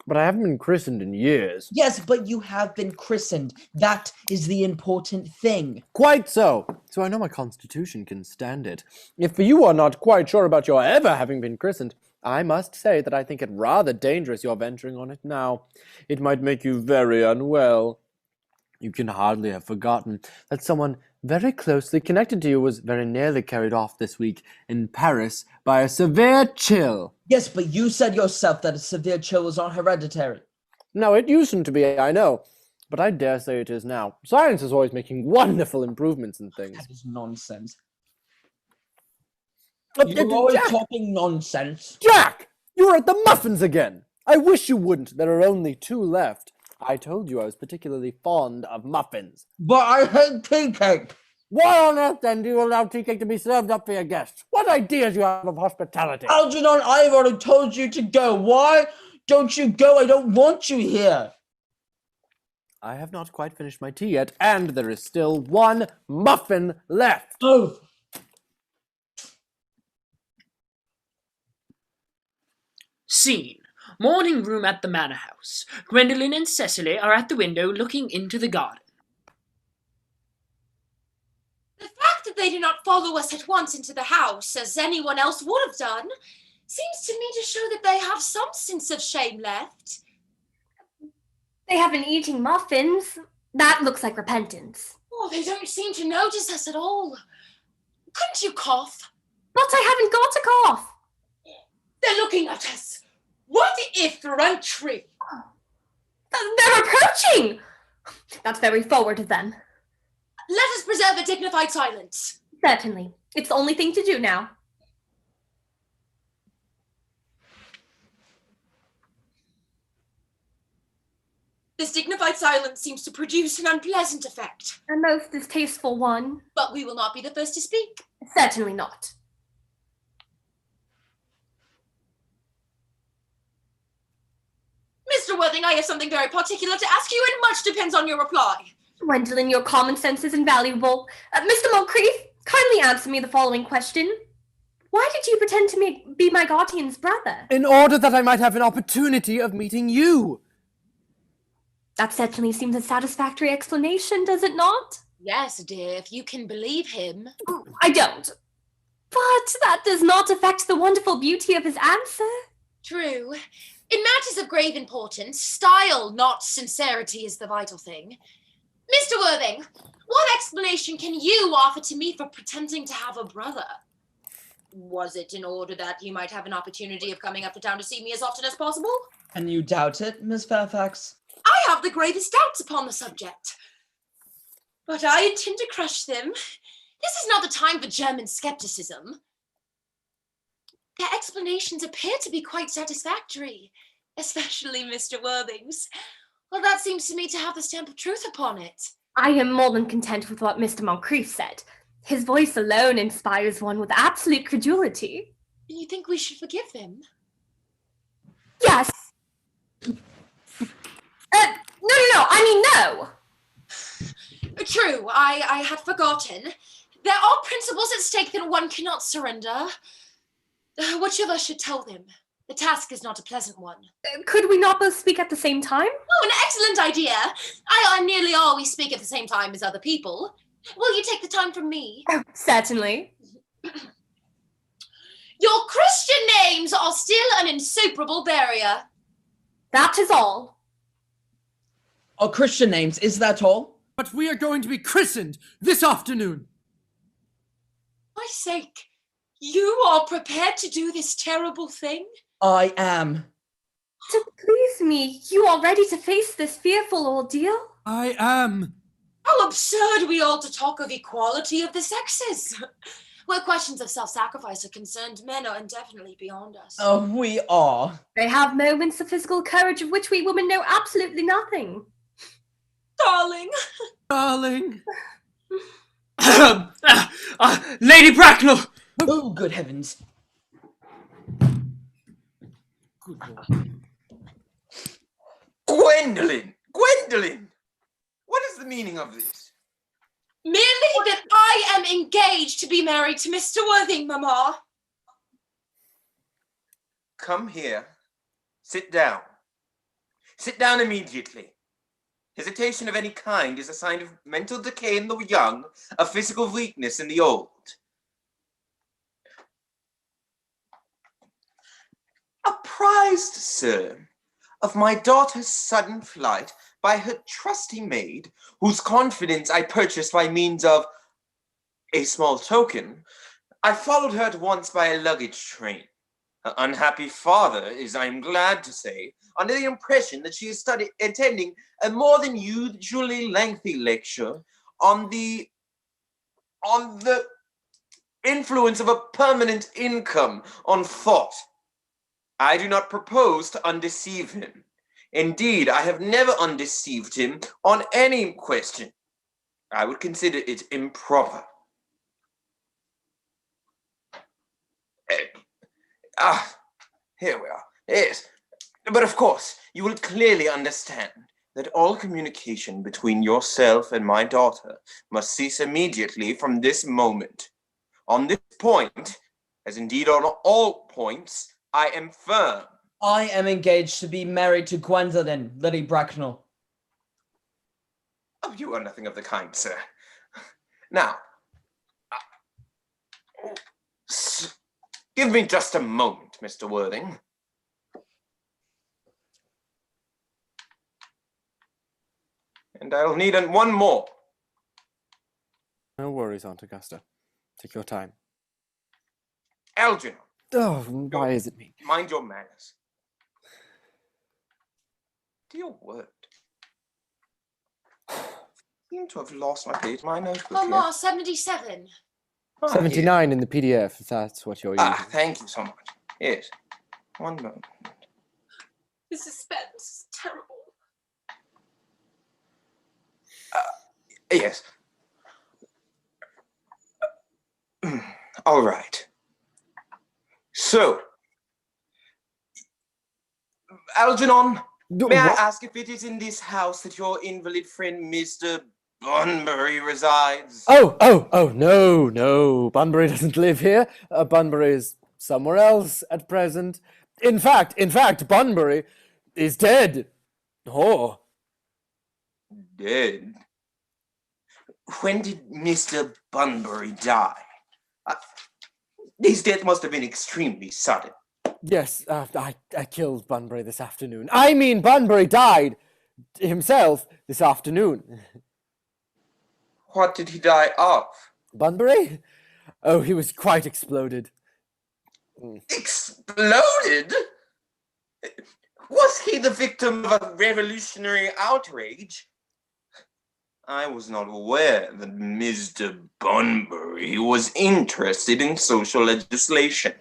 but I haven't been christened in years. Yes, but you have been christened. That is the important thing. Quite so. So I know my constitution can stand it. If you are not quite sure about your ever having been christened, I must say that I think it rather dangerous you're venturing on it now. It might make you very unwell. You can hardly have forgotten that someone very closely connected to you was very nearly carried off this week in Paris by a severe chill. Yes, but you said yourself that a severe chill was not hereditary. No, it usedn't to be, I know. But I dare say it is now. Science is always making wonderful improvements in things. That is nonsense. You're You're always talking nonsense. Jack! You're at the muffins again! I wish you wouldn't. There are only 2 left. I told you I was particularly fond of muffins. But I hate tea cake. Why on earth, then, do you allow tea cake to be served up for your guests? What ideas you have of hospitality? Algernon, I've already told you to go. Why don't you go? I don't want you here. I have not quite finished my tea yet, and there is still 1 muffin left. Oh. Scene. Morning room at the manor house. Gwendolyn and Cecily are at the window looking into the garden. The fact that they did not follow us at once into the house, as anyone else would have done, seems to me to show that they have some sense of shame left. They have been eating muffins. That looks like repentance. Oh, they don't seem to notice us at all. Couldn't you cough? But I haven't got a cough. They're looking at us. What effrontery! They're approaching! That's very forward of them. Let us preserve a dignified silence. Certainly. It's the only thing to do now. This dignified silence seems to produce an unpleasant effect. A most distasteful one. But we will not be the first to speak. Certainly not. Mr. Worthing, I have something very particular to ask you, and much depends on your reply. Gwendolyn, your common sense is invaluable. Mr. Moncrieff, kindly answer me the following question. Why did you pretend to be my guardian's brother? In order that I might have an opportunity of meeting you. That certainly seems a satisfactory explanation, does it not? Yes, dear, if you can believe him. I don't. But that does not affect the wonderful beauty of his answer. True. In matters of grave importance, style, not sincerity, is the vital thing. Mr. Worthing, what explanation can you offer to me for pretending to have a brother? Was it in order that you might have an opportunity of coming up to town to see me as often as possible? Can you doubt it, Miss Fairfax? I have the gravest doubts upon the subject. But I intend to crush them. This is not the time for German skepticism. Their explanations appear to be quite satisfactory, especially Mr. Worthing's. Well, that seems to me to have the stamp of truth upon it. I am more than content with what Mr. Moncrieff said. His voice alone inspires one with absolute credulity. And you think we should forgive them? Yes. No, I mean no. True, I had forgotten. There are principles at stake that one cannot surrender. Which of us should tell them? The task is not a pleasant one. Could we not both speak at the same time? Oh, an excellent idea. I nearly always speak at the same time as other people. Will you take the time from me? Oh, certainly. Your Christian names are still an insuperable barrier. That is all. Our Christian names, is that all? But we are going to be christened this afternoon. My sake, you are prepared to do this terrible thing? I am. To please me, you are ready to face this fearful ordeal? I am. How absurd we ought to talk of equality of the sexes. Where questions of self-sacrifice are concerned, men are indefinitely beyond us. Oh, we are. They have moments of physical courage of which we women know absolutely nothing. Darling. Darling. Lady Bracknell! Oh, good heavens. Good Lord. Gwendolyn! Gwendolyn! What is the meaning of this? Merely that I am engaged to be married to Mr. Worthing, Mamma. Come here. Sit down. Sit down immediately. Hesitation of any kind is a sign of mental decay in the young, of physical weakness in the old. Apprised, sir, of my daughter's sudden flight by her trusty maid, whose confidence I purchased by means of a small token, I followed her at once by a luggage train. Her unhappy father is, I am glad to say, under the impression that she is attending a more than usually lengthy lecture on the influence of a permanent income on thought. I do not propose to undeceive him. Indeed, I have never undeceived him on any question. I would consider it improper. Here we are. Yes. But of course, you will clearly understand that all communication between yourself and my daughter must cease immediately from this moment. On this point, as indeed on all points, I am firm. I am engaged to be married to Gwendolyn, Lady Bracknell. Oh, you are nothing of the kind, sir. Now, give me just a moment, Mr. Worthing. And I'll need one more. No worries, Aunt Augusta. Take your time. Algernon. Oh, why is it me? Mind your manners. Dear word. Seem to have lost my notebook Mamma, 77. here. 79 in the PDF, if that's what you're using. Thank you so much. Yes. One moment. The suspense is terrible. Yes. All right. So, Algernon, may I ask if it is in this house that your invalid friend, Mr. Bunbury, resides? Oh, no. Bunbury doesn't live here. Bunbury is somewhere else at present. In fact, Bunbury is dead. Oh. Dead? When did Mr. Bunbury die? His death must have been extremely sudden. Yes, I killed Bunbury this afternoon. I mean, Bunbury died himself this afternoon. What did he die of? Bunbury? Oh, he was quite exploded. Exploded? Was he the victim of a revolutionary outrage? I was not aware that Mr. Bunbury was interested in social legislation.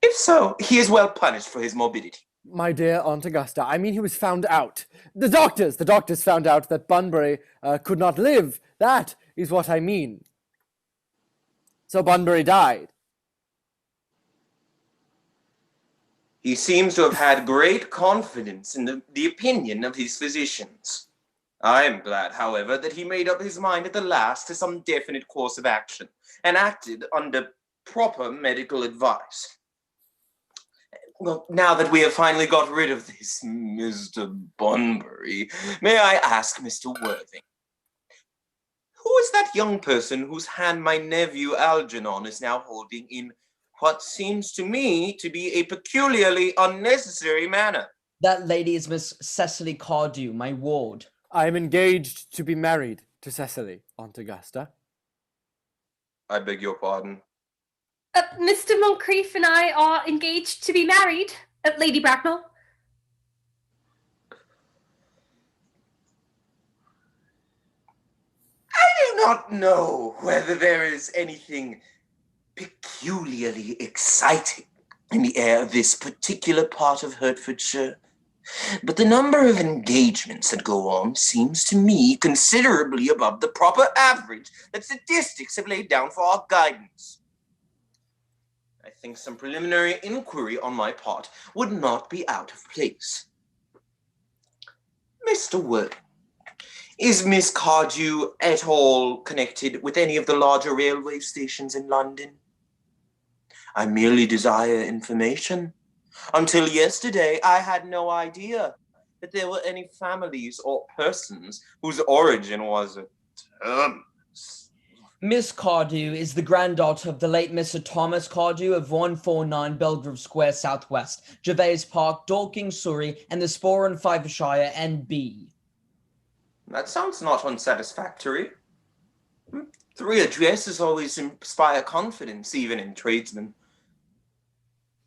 If so, he is well punished for his morbidity. My dear Aunt Augusta, I mean, he was found out. The doctors found out that Bunbury could not live. That is what I mean. So Bunbury died. He seems to have had great confidence in the opinion of his physicians. I am glad, however, that he made up his mind at the last to some definite course of action and acted under proper medical advice. Well, now that we have finally got rid of this Mr. Bunbury, may I ask Mr. Worthing, who is that young person whose hand my nephew Algernon is now holding in what seems to me to be a peculiarly unnecessary manner? That lady is Miss Cecily Cardew, my ward. I am engaged to be married to Cecily, Aunt Augusta. I beg your pardon. Mr. Moncrieff and I are engaged to be married, Lady Bracknell. I do not know whether there is anything peculiarly exciting in the air of this particular part of Hertfordshire, but the number of engagements that go on seems to me considerably above the proper average that statistics have laid down for our guidance. I think some preliminary inquiry on my part would not be out of place. Mr. Worthing, is Miss Cardew at all connected with any of the larger railway stations in London? I merely desire information. Until yesterday, I had no idea that there were any families or persons whose origin was a term. Miss Cardew is the granddaughter of the late Mr. Thomas Cardew of 149 Belgrave Square Southwest, Gervais Park, Dorking, Surrey, and the Sporran, Fivershire, NB. That sounds not unsatisfactory. 3 addresses always inspire confidence, even in tradesmen.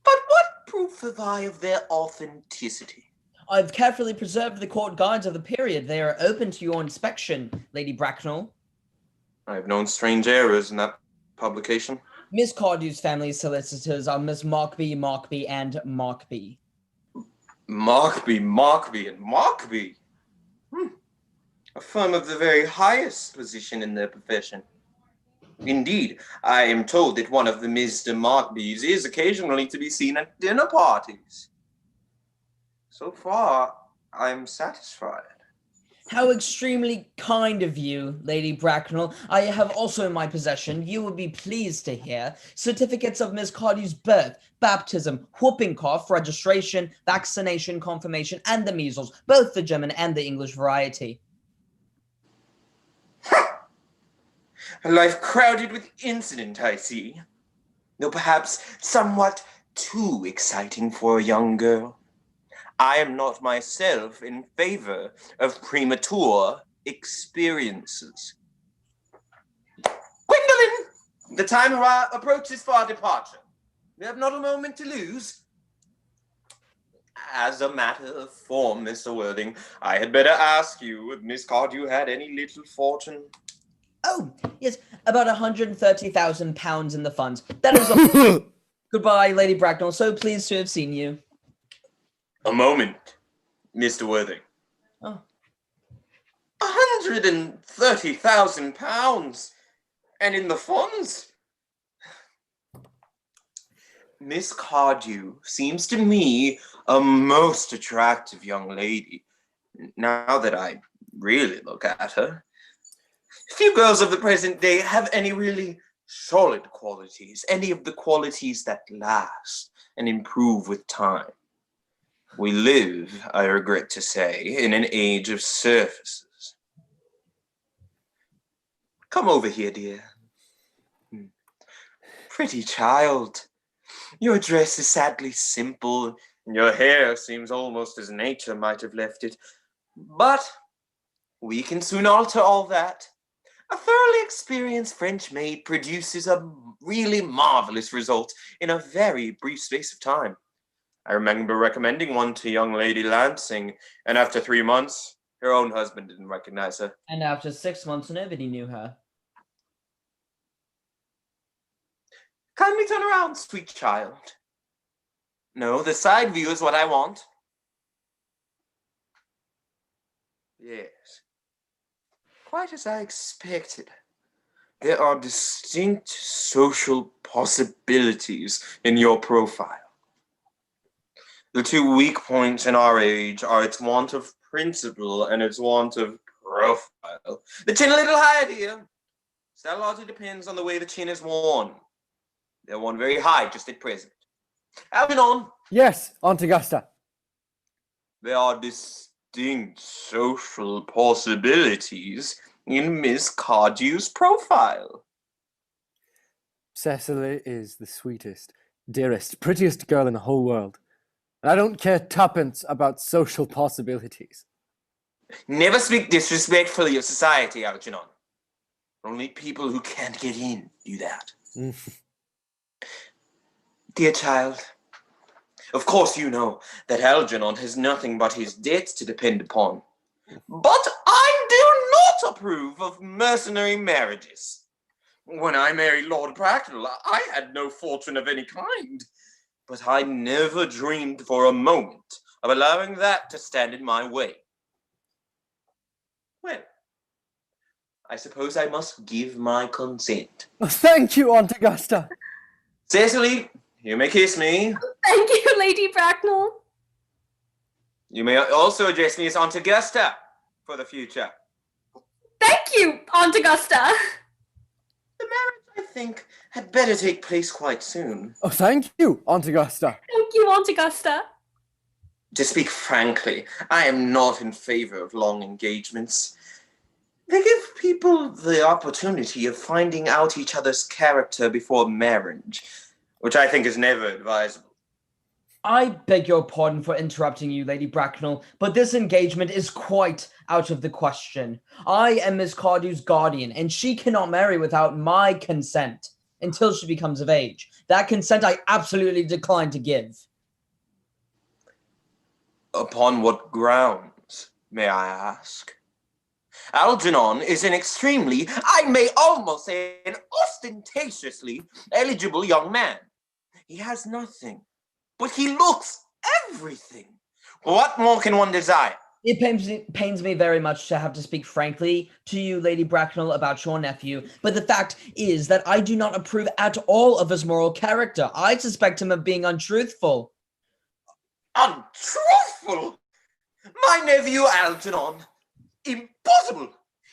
But what proof have I of their authenticity? I've carefully preserved the court guides of the period. They are open to your inspection, Lady Bracknell. I have known strange errors in that publication. Miss Cardew's family solicitors are Miss Markby, and Markby. Markby, and Markby? A firm of the very highest position in their profession. Indeed, I am told that one of the Mr. Markbys is occasionally to be seen at dinner parties. So far, I am satisfied. How extremely kind of you, Lady Bracknell. I have also in my possession, you will be pleased to hear, certificates of Miss Cardew's birth, baptism, whooping cough, registration, vaccination, confirmation, and the measles, both the German and the English variety. A life crowded with incident, I see. Though perhaps somewhat too exciting for a young girl. I am not myself in favor of premature experiences. Gwendolyn! The time approaches for our departure. We have not a moment to lose. As a matter of form, Mr. Worthing, I had better ask you if Miss Cardew had any little fortune. Oh, yes, about £130,000 in the funds. That is all. Goodbye, Lady Bracknell. So pleased to have seen you. A moment, Mr. Worthing. Oh. £130,000, and in the funds. Miss Cardew seems to me a most attractive young lady, now that I really look at her. Few girls of the present day have any really solid qualities, any of the qualities that last and improve with time. We live, I regret to say, in an age of surfaces. Come over here, dear. Pretty child. Your dress is sadly simple, and your hair seems almost as nature might have left it. But we can soon alter all that. A thoroughly experienced French maid produces a really marvelous result in a very brief space of time. I remember recommending one to young Lady Lansing, and after 3 months, her own husband didn't recognize her. And after 6 months, nobody knew her. Kindly turn around, sweet child. No, the side view is what I want. Yes. Quite as I expected. There are distinct social possibilities in your profile. The two weak points in our age are its want of principle and its want of profile. The chin a little higher, dear. That largely depends on the way the chin is worn. They're worn very high just at present. Algernon. Yes, Aunt Augusta. There are distinct social possibilities in Miss Cardew's profile. Cecily is the sweetest, dearest, prettiest girl in the whole world. And I don't care tuppence about social possibilities. Never speak disrespectfully of society, Algernon. Only people who can't get in do that. Dear child, of course you know that Algernon has nothing but his debts to depend upon. But I do not approve of mercenary marriages. When I married Lord Bracknell, I had no fortune of any kind. But I never dreamed for a moment of allowing that to stand in my way. Well, I suppose I must give my consent. Oh, thank you, Aunt Augusta. Cecily, you may kiss me. Thank you, Lady Bracknell. You may also address me as Aunt Augusta for the future. Thank you, Aunt Augusta. The marriage, I think, had better take place quite soon. Oh, thank you, Aunt Augusta. Thank you, Aunt Augusta. To speak frankly, I am not in favor of long engagements. They give people the opportunity of finding out each other's character before marriage, which I think is never advisable. I beg your pardon for interrupting you, Lady Bracknell, but this engagement is quite out of the question. I am Miss Cardew's guardian, and she cannot marry without my consent until she becomes of age. That consent I absolutely decline to give. Upon what grounds, may I ask? Algernon is an extremely, I may almost say an ostentatiously eligible young man. He has nothing, but he looks everything. What more can one desire? It pains me very much to have to speak frankly to you, Lady Bracknell, about your nephew, but the fact is that I do not approve at all of his moral character. I suspect him of being untruthful. Untruthful? My nephew Algernon? Impossible!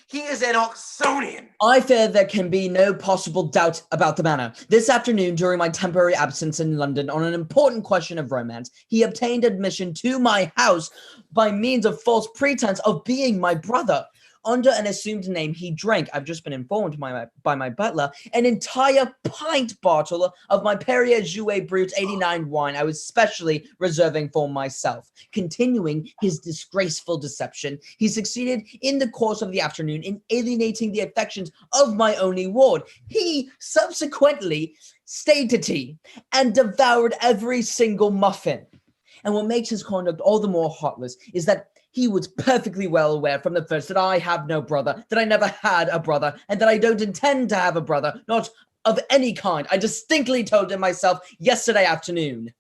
He is an Oxonian. I fear there can be no possible doubt about the matter. This afternoon, during my temporary absence in London on an important question of romance, he obtained admission to my house by means of false pretense of being my brother. Under an assumed name, he drank, I've just been informed by my butler, an entire pint bottle of my Perrier Jouet Brut 89 wine I was specially reserving for myself. Continuing his disgraceful deception, he succeeded in the course of the afternoon in alienating the affections of my only ward. He subsequently stayed to tea and devoured every single muffin. And what makes his conduct all the more heartless is that he was perfectly well aware from the first that I have no brother, that I never had a brother, and that I don't intend to have a brother, not of any kind. I distinctly told him myself yesterday afternoon.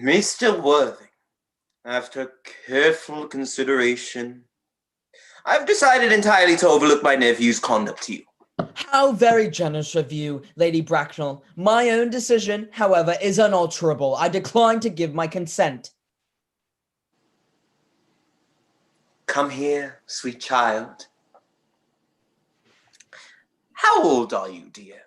Mr. Worthing, after careful consideration, I've decided entirely to overlook my nephew's conduct to you. How very generous of you, Lady Bracknell. My own decision, however, is unalterable. I decline to give my consent. Come here, sweet child. How old are you, dear?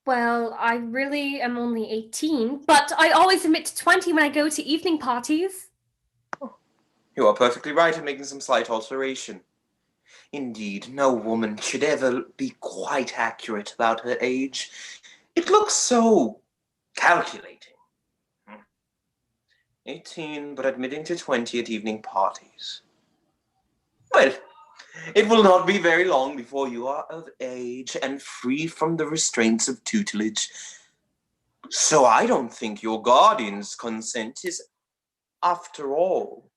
Well, I really am only 18, but I always admit to 20 when I go to evening parties. You are perfectly right in making some slight alteration. Indeed, no woman should ever be quite accurate about her age. It looks so calculating. 18, but admitting to 20 at evening parties. Well, it will not be very long before you are of age and free from the restraints of tutelage. So I don't think your guardian's consent is, after all,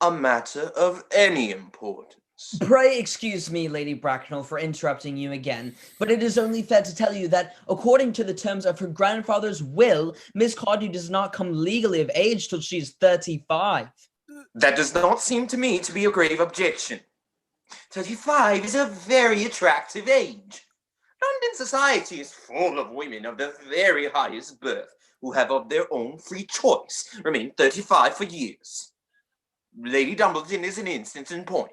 a matter of any importance. Pray excuse me, Lady Bracknell, for interrupting you again, but it is only fair to tell you that, according to the terms of her grandfather's will, Miss Cardew does not come legally of age till she is 35. That does not seem to me to be a grave objection. 35 is a very attractive age. London society is full of women of the very highest birth who have of their own free choice remained 35 for years. Lady Dumbledon is an instance in point.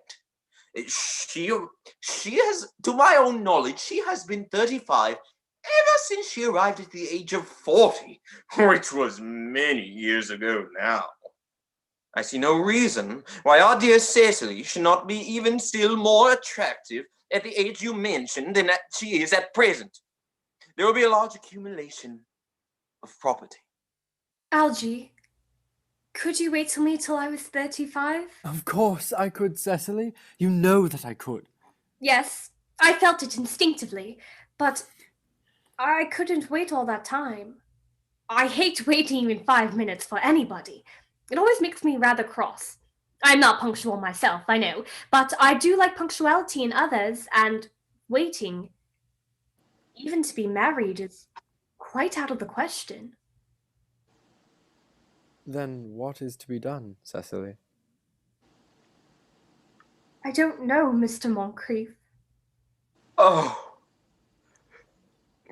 She has, to my own knowledge, she has been 35 ever since she arrived at the age of 40, which was many years ago now. I see no reason why our dear Cecily should not be even still more attractive at the age you mentioned than that she is at present. There will be a large accumulation of property. Algie, could you wait till I was 35? Of course I could, Cecily. You know that I could. Yes, I felt it instinctively, but I couldn't wait all that time. I hate waiting even 5 minutes for anybody. It always makes me rather cross. I'm not punctual myself, I know, but I do like punctuality in others, and waiting, even to be married, is quite out of the question. Then what is to be done, Cecily? I don't know, Mr. Moncrieff. Oh,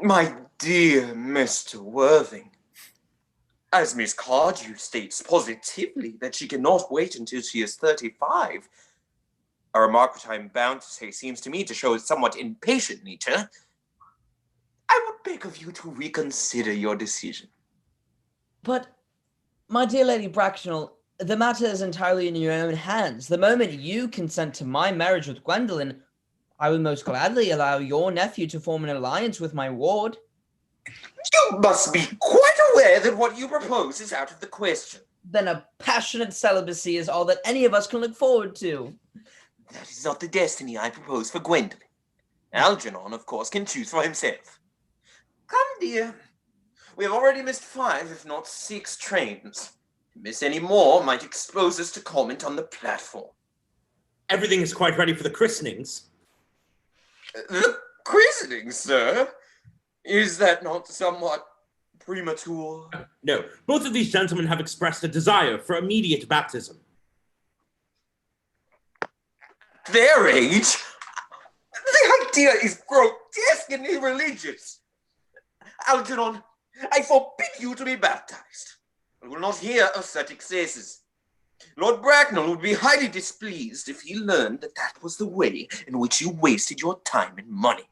my dear Mr. Worthing. As Miss Cardew states positively that she cannot wait until she is 35, a remark which I am bound to say seems to me to show a somewhat impatient nature, I would beg of you to reconsider your decision. But, my dear Lady Bracknell, the matter is entirely in your own hands. The moment you consent to my marriage with Gwendolyn, I would most gladly allow your nephew to form an alliance with my ward. You must be quite aware that what you propose is out of the question. Then a passionate celibacy is all that any of us can look forward to. That is not the destiny I propose for Gwendolyn. Algernon, of course, can choose for himself. Come, dear. We have already missed 5, if not 6 trains. To miss any more might expose us to comment on the platform. Everything is quite ready for the christenings. The christening, sir? Is that not somewhat premature? No, both of these gentlemen have expressed a desire for immediate baptism. Their age? The idea is grotesque and irreligious. Algernon, I forbid you to be baptized. I will not hear of such excesses. Lord Bracknell would be highly displeased if he learned that that was the way in which you wasted your time and money.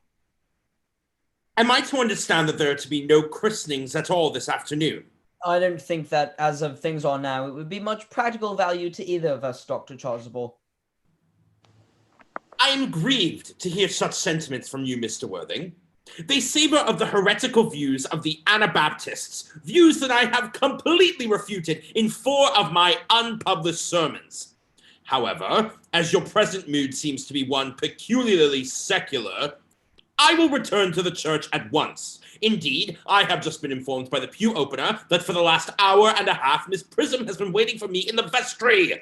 Am I to understand that there are to be no christenings at all this afternoon? I don't think that, as of things are now, it would be much practical value to either of us, Dr. Chasuble. I am grieved to hear such sentiments from you, Mr. Worthing. They savor of the heretical views of the Anabaptists, views that I have completely refuted in 4 of my unpublished sermons. However, as your present mood seems to be one peculiarly secular, I will return to the church at once. Indeed, I have just been informed by the pew opener that for the last hour and a half, Miss Prism has been waiting for me in the vestry.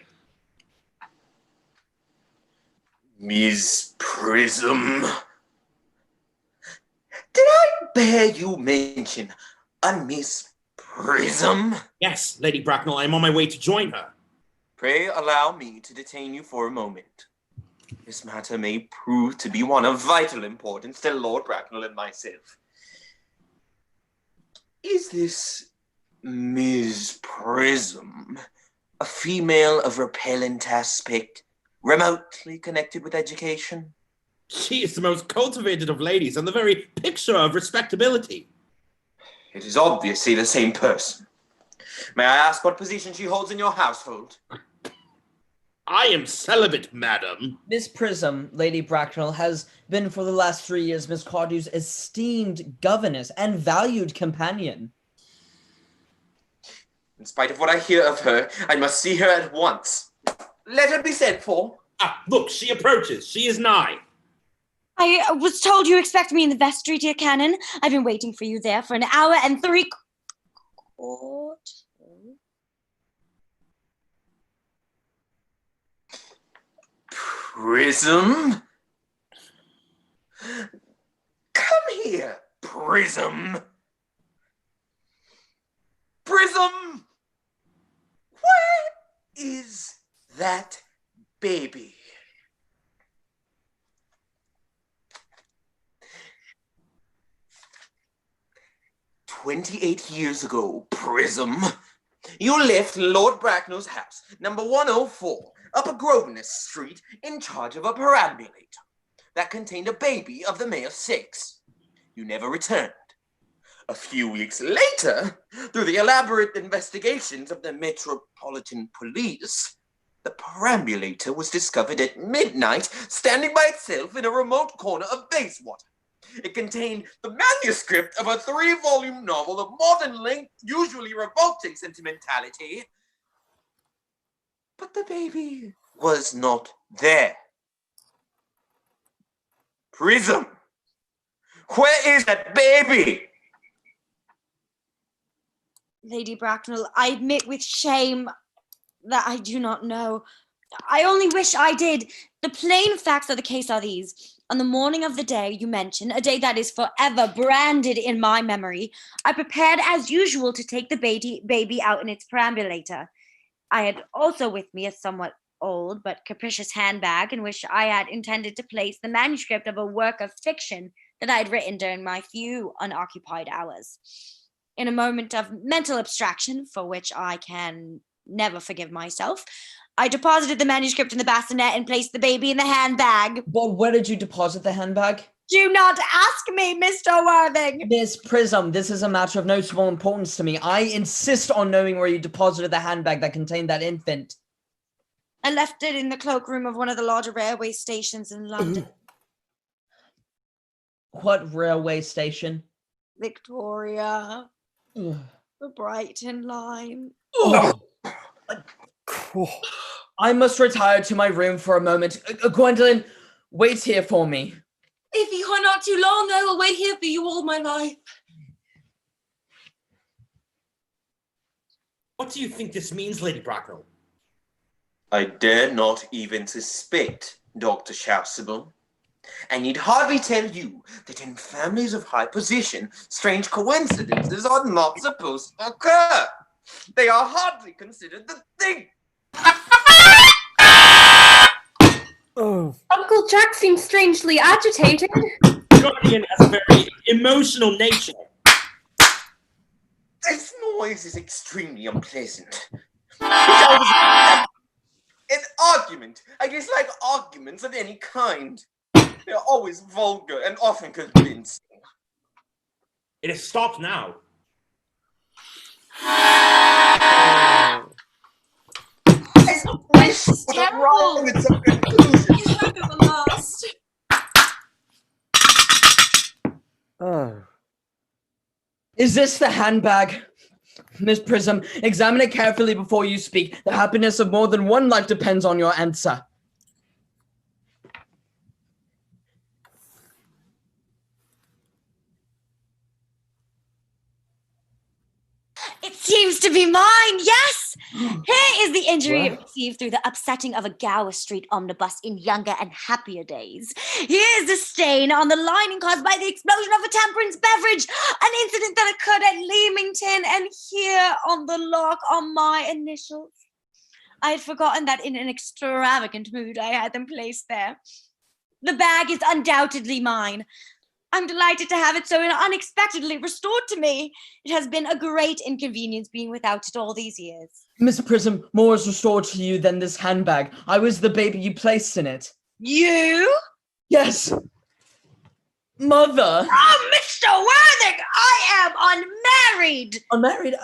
Miss Prism? Did I bear you mention a Miss Prism? Yes, Lady Bracknell, I am on my way to join her. Pray allow me to detain you for a moment. This matter may prove to be one of vital importance to Lord Bracknell and myself. Is this Miss Prism a female of repellent aspect, remotely connected with education? She is the most cultivated of ladies and the very picture of respectability. It is obviously the same person. May I ask what position she holds in your household? I am celibate, madam. Miss Prism, Lady Bracknell, has been for the last 3 years Miss Cardew's esteemed governess and valued companion. In spite of what I hear of her, I must see her at once. Let her be sent for. Ah, look, she approaches. She is nigh. I was told you expect me in the vestry, dear Canon. I've been waiting for you there for an hour and 3/4. Prism? Come here, Prism. Prism! Where is that baby? "28 years ago, Prism, you left Lord Bracknell's house, number 104, Upper Grosvenor Street, in charge of a perambulator that contained a baby of the male sex. You never returned. A few weeks later, through the elaborate investigations of the Metropolitan Police, the perambulator was discovered at midnight, standing by itself in a remote corner of Bayswater. It contained the manuscript of a 3-volume novel of modern length, usually revolting sentimentality. But the baby was not there. Prism, where is that baby? Lady Bracknell, I admit with shame that I do not know. I only wish I did. The plain facts of the case are these. On the morning of the day you mention, a day that is forever branded in my memory, I prepared as usual to take the baby out in its perambulator. I had also with me a somewhat old but capricious handbag in which I had intended to place the manuscript of a work of fiction that I had written during my few unoccupied hours. In a moment of mental abstraction, for which I can never forgive myself, I deposited the manuscript in the bassinet and placed the baby in the handbag. But where did you deposit the handbag? Do not ask me, Mr. Worthing. Miss Prism, this is a matter of notable importance to me. I insist on knowing where you deposited the handbag that contained that infant. I left it in the cloakroom of one of the larger railway stations in London. What railway station? Victoria. Ugh. The Brighton line. I must retire to my room for a moment. Gwendolyn, wait here for me. If you are not too long, I will wait here for you all my life. What do you think this means, Lady Bracknell? I dare not even suspect, Dr. Chasuble. I need hardly tell you that in families of high position, strange coincidences are not supposed to occur. They are hardly considered the thing. Oh. Uncle Jack seems strangely agitated. Guardian has a very emotional nature. This noise is extremely unpleasant. An argument. I dislike arguments of any kind. They are always vulgar and often convincing. It has stopped now. This is wrong with some conclusions. You hope it will last. Oh. Is this the handbag? Miss Prism, examine it carefully before you speak. The happiness of more than one life depends on your answer. It seems to be mine, yes! Here is the injury it received through the upsetting of a Gower Street omnibus in younger and happier days. Here is the stain on the lining caused by the explosion of a temperance beverage, an incident that occurred at Leamington, and here on the lock are my initials. I had forgotten that in an extravagant mood I had them placed there. The bag is undoubtedly mine. I'm delighted to have it so unexpectedly restored to me. It has been a great inconvenience being without it all these years. Miss Prism, more is restored to you than this handbag. I was the baby you placed in it. You? Yes. Mother. Oh, Mr. Worthing, I am unmarried. Unmarried?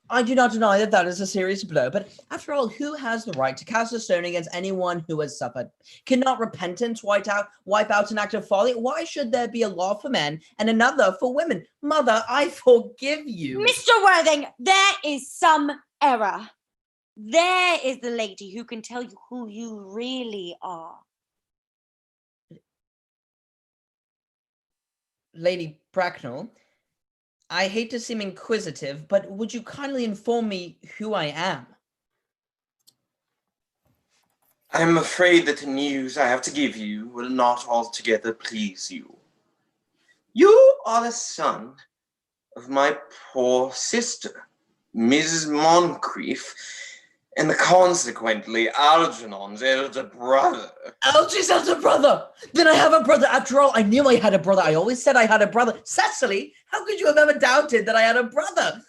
I do not deny that that is a serious blow, but after all, who has the right to cast a stone against anyone who has suffered? Cannot repentance wipe out an act of folly? Why should there be a law for men and another for women? Mother, I forgive you. Mr. Worthing, there is some error. There is the lady who can tell you who you really are. Lady Bracknell, I hate to seem inquisitive, but would you kindly inform me who I am? I'm afraid that the news I have to give you will not altogether please you. You are the son of my poor sister, Mrs. Moncrieff, and consequently Algernon's elder brother. Algy's elder brother! Then I have a brother. After all, I knew I had a brother. I always said I had a brother. Cecily, how could you have ever doubted that I had a brother?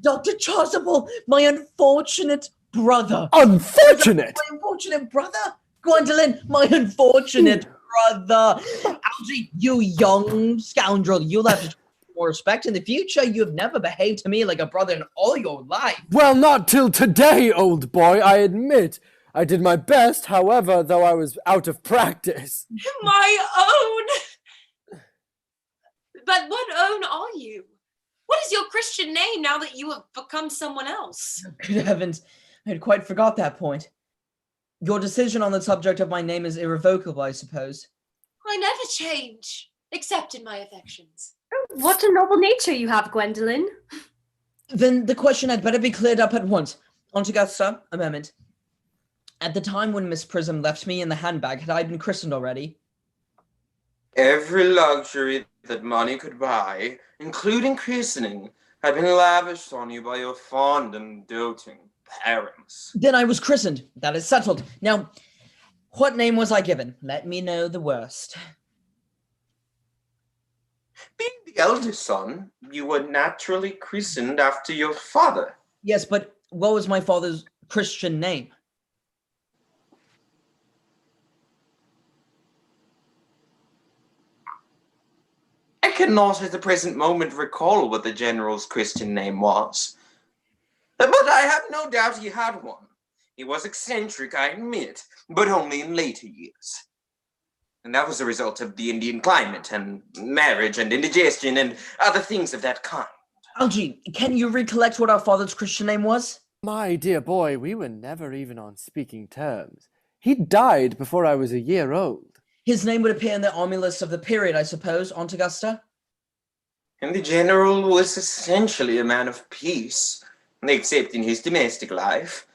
Dr. Chasuble, my unfortunate brother. Unfortunate! My unfortunate brother? Gwendolyn, my unfortunate brother. Algy, you young scoundrel, you'll have to show more respect in the future. You have never behaved to me like a brother in all your life. Well, not till today, old boy, I admit. I did my best, however, though I was out of practice. My own! But what own are you? What is your Christian name now that you have become someone else? Good heavens, I had quite forgot that point. Your decision on the subject of my name is irrevocable, I suppose. I never change, except in my affections. What a noble nature you have, Gwendolyn. Then the question had better be cleared up at once. Aunt Augusta, a moment. At the time when Miss Prism left me in the handbag, had I been christened already? Every luxury that money could buy, including christening, had been lavished on you by your fond and doting parents. Then I was christened. That is settled. Now, what name was I given? Let me know the worst. Being the eldest son, you were naturally christened after your father. Yes, but what was my father's Christian name? I cannot at the present moment recall what the general's Christian name was. But I have no doubt he had one. He was eccentric, I admit, but only in later years. And that was a result of the Indian climate and marriage and indigestion and other things of that kind. Algy, can you recollect what our father's Christian name was? My dear boy, we were never even on speaking terms. He died before I was a year old. His name would appear in the army list of the period, I suppose, Aunt Augusta? And the general was essentially a man of peace, except in his domestic life.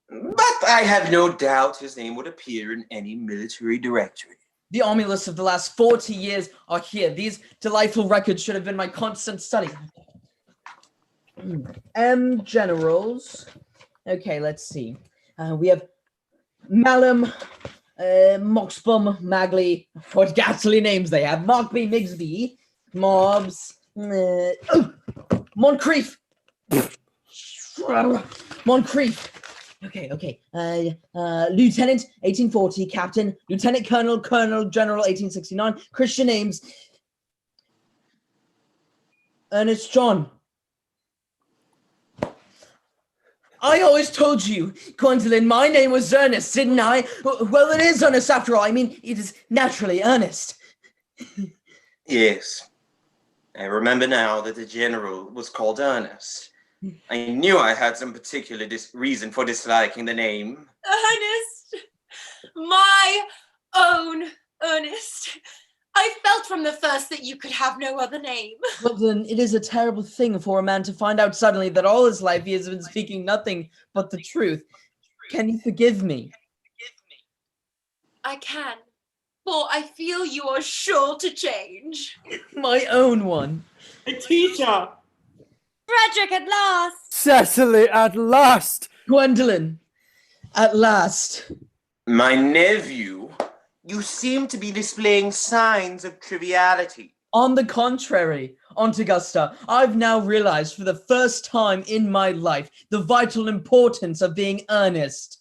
But I have no doubt his name would appear in any military directory. The army lists of the last 40 years are here. These delightful records should have been my constant study. Generals. Okay, let's see. We have Malum, Moxbum, Magley. What ghastly names they have. Markby, Migsby, Mobs, Moncrieff. Moncrieff. Okay. Lieutenant, 1840. Captain, Lieutenant Colonel, Colonel, General, 1869. Christian names. Ernest John. I always told you, Gwendolyn, my name was Earnest, didn't I? Well, it is Ernest after all. I mean, it is naturally Ernest. Yes. I remember now that the general was called Earnest. I knew I had some particular reason for disliking the name. Ernest! My own Ernest! I felt from the first that you could have no other name. Well, then, it is a terrible thing for a man to find out suddenly that all his life he has been speaking nothing but the truth. Can you forgive me? I can, for I feel you are sure to change. My own one. A teacher! Frederick, at last! Cecily, at last! Gwendolyn, at last. My nephew, you seem to be displaying signs of triviality. On the contrary, Aunt Augusta, I've now realized for the first time in my life the vital importance of being earnest.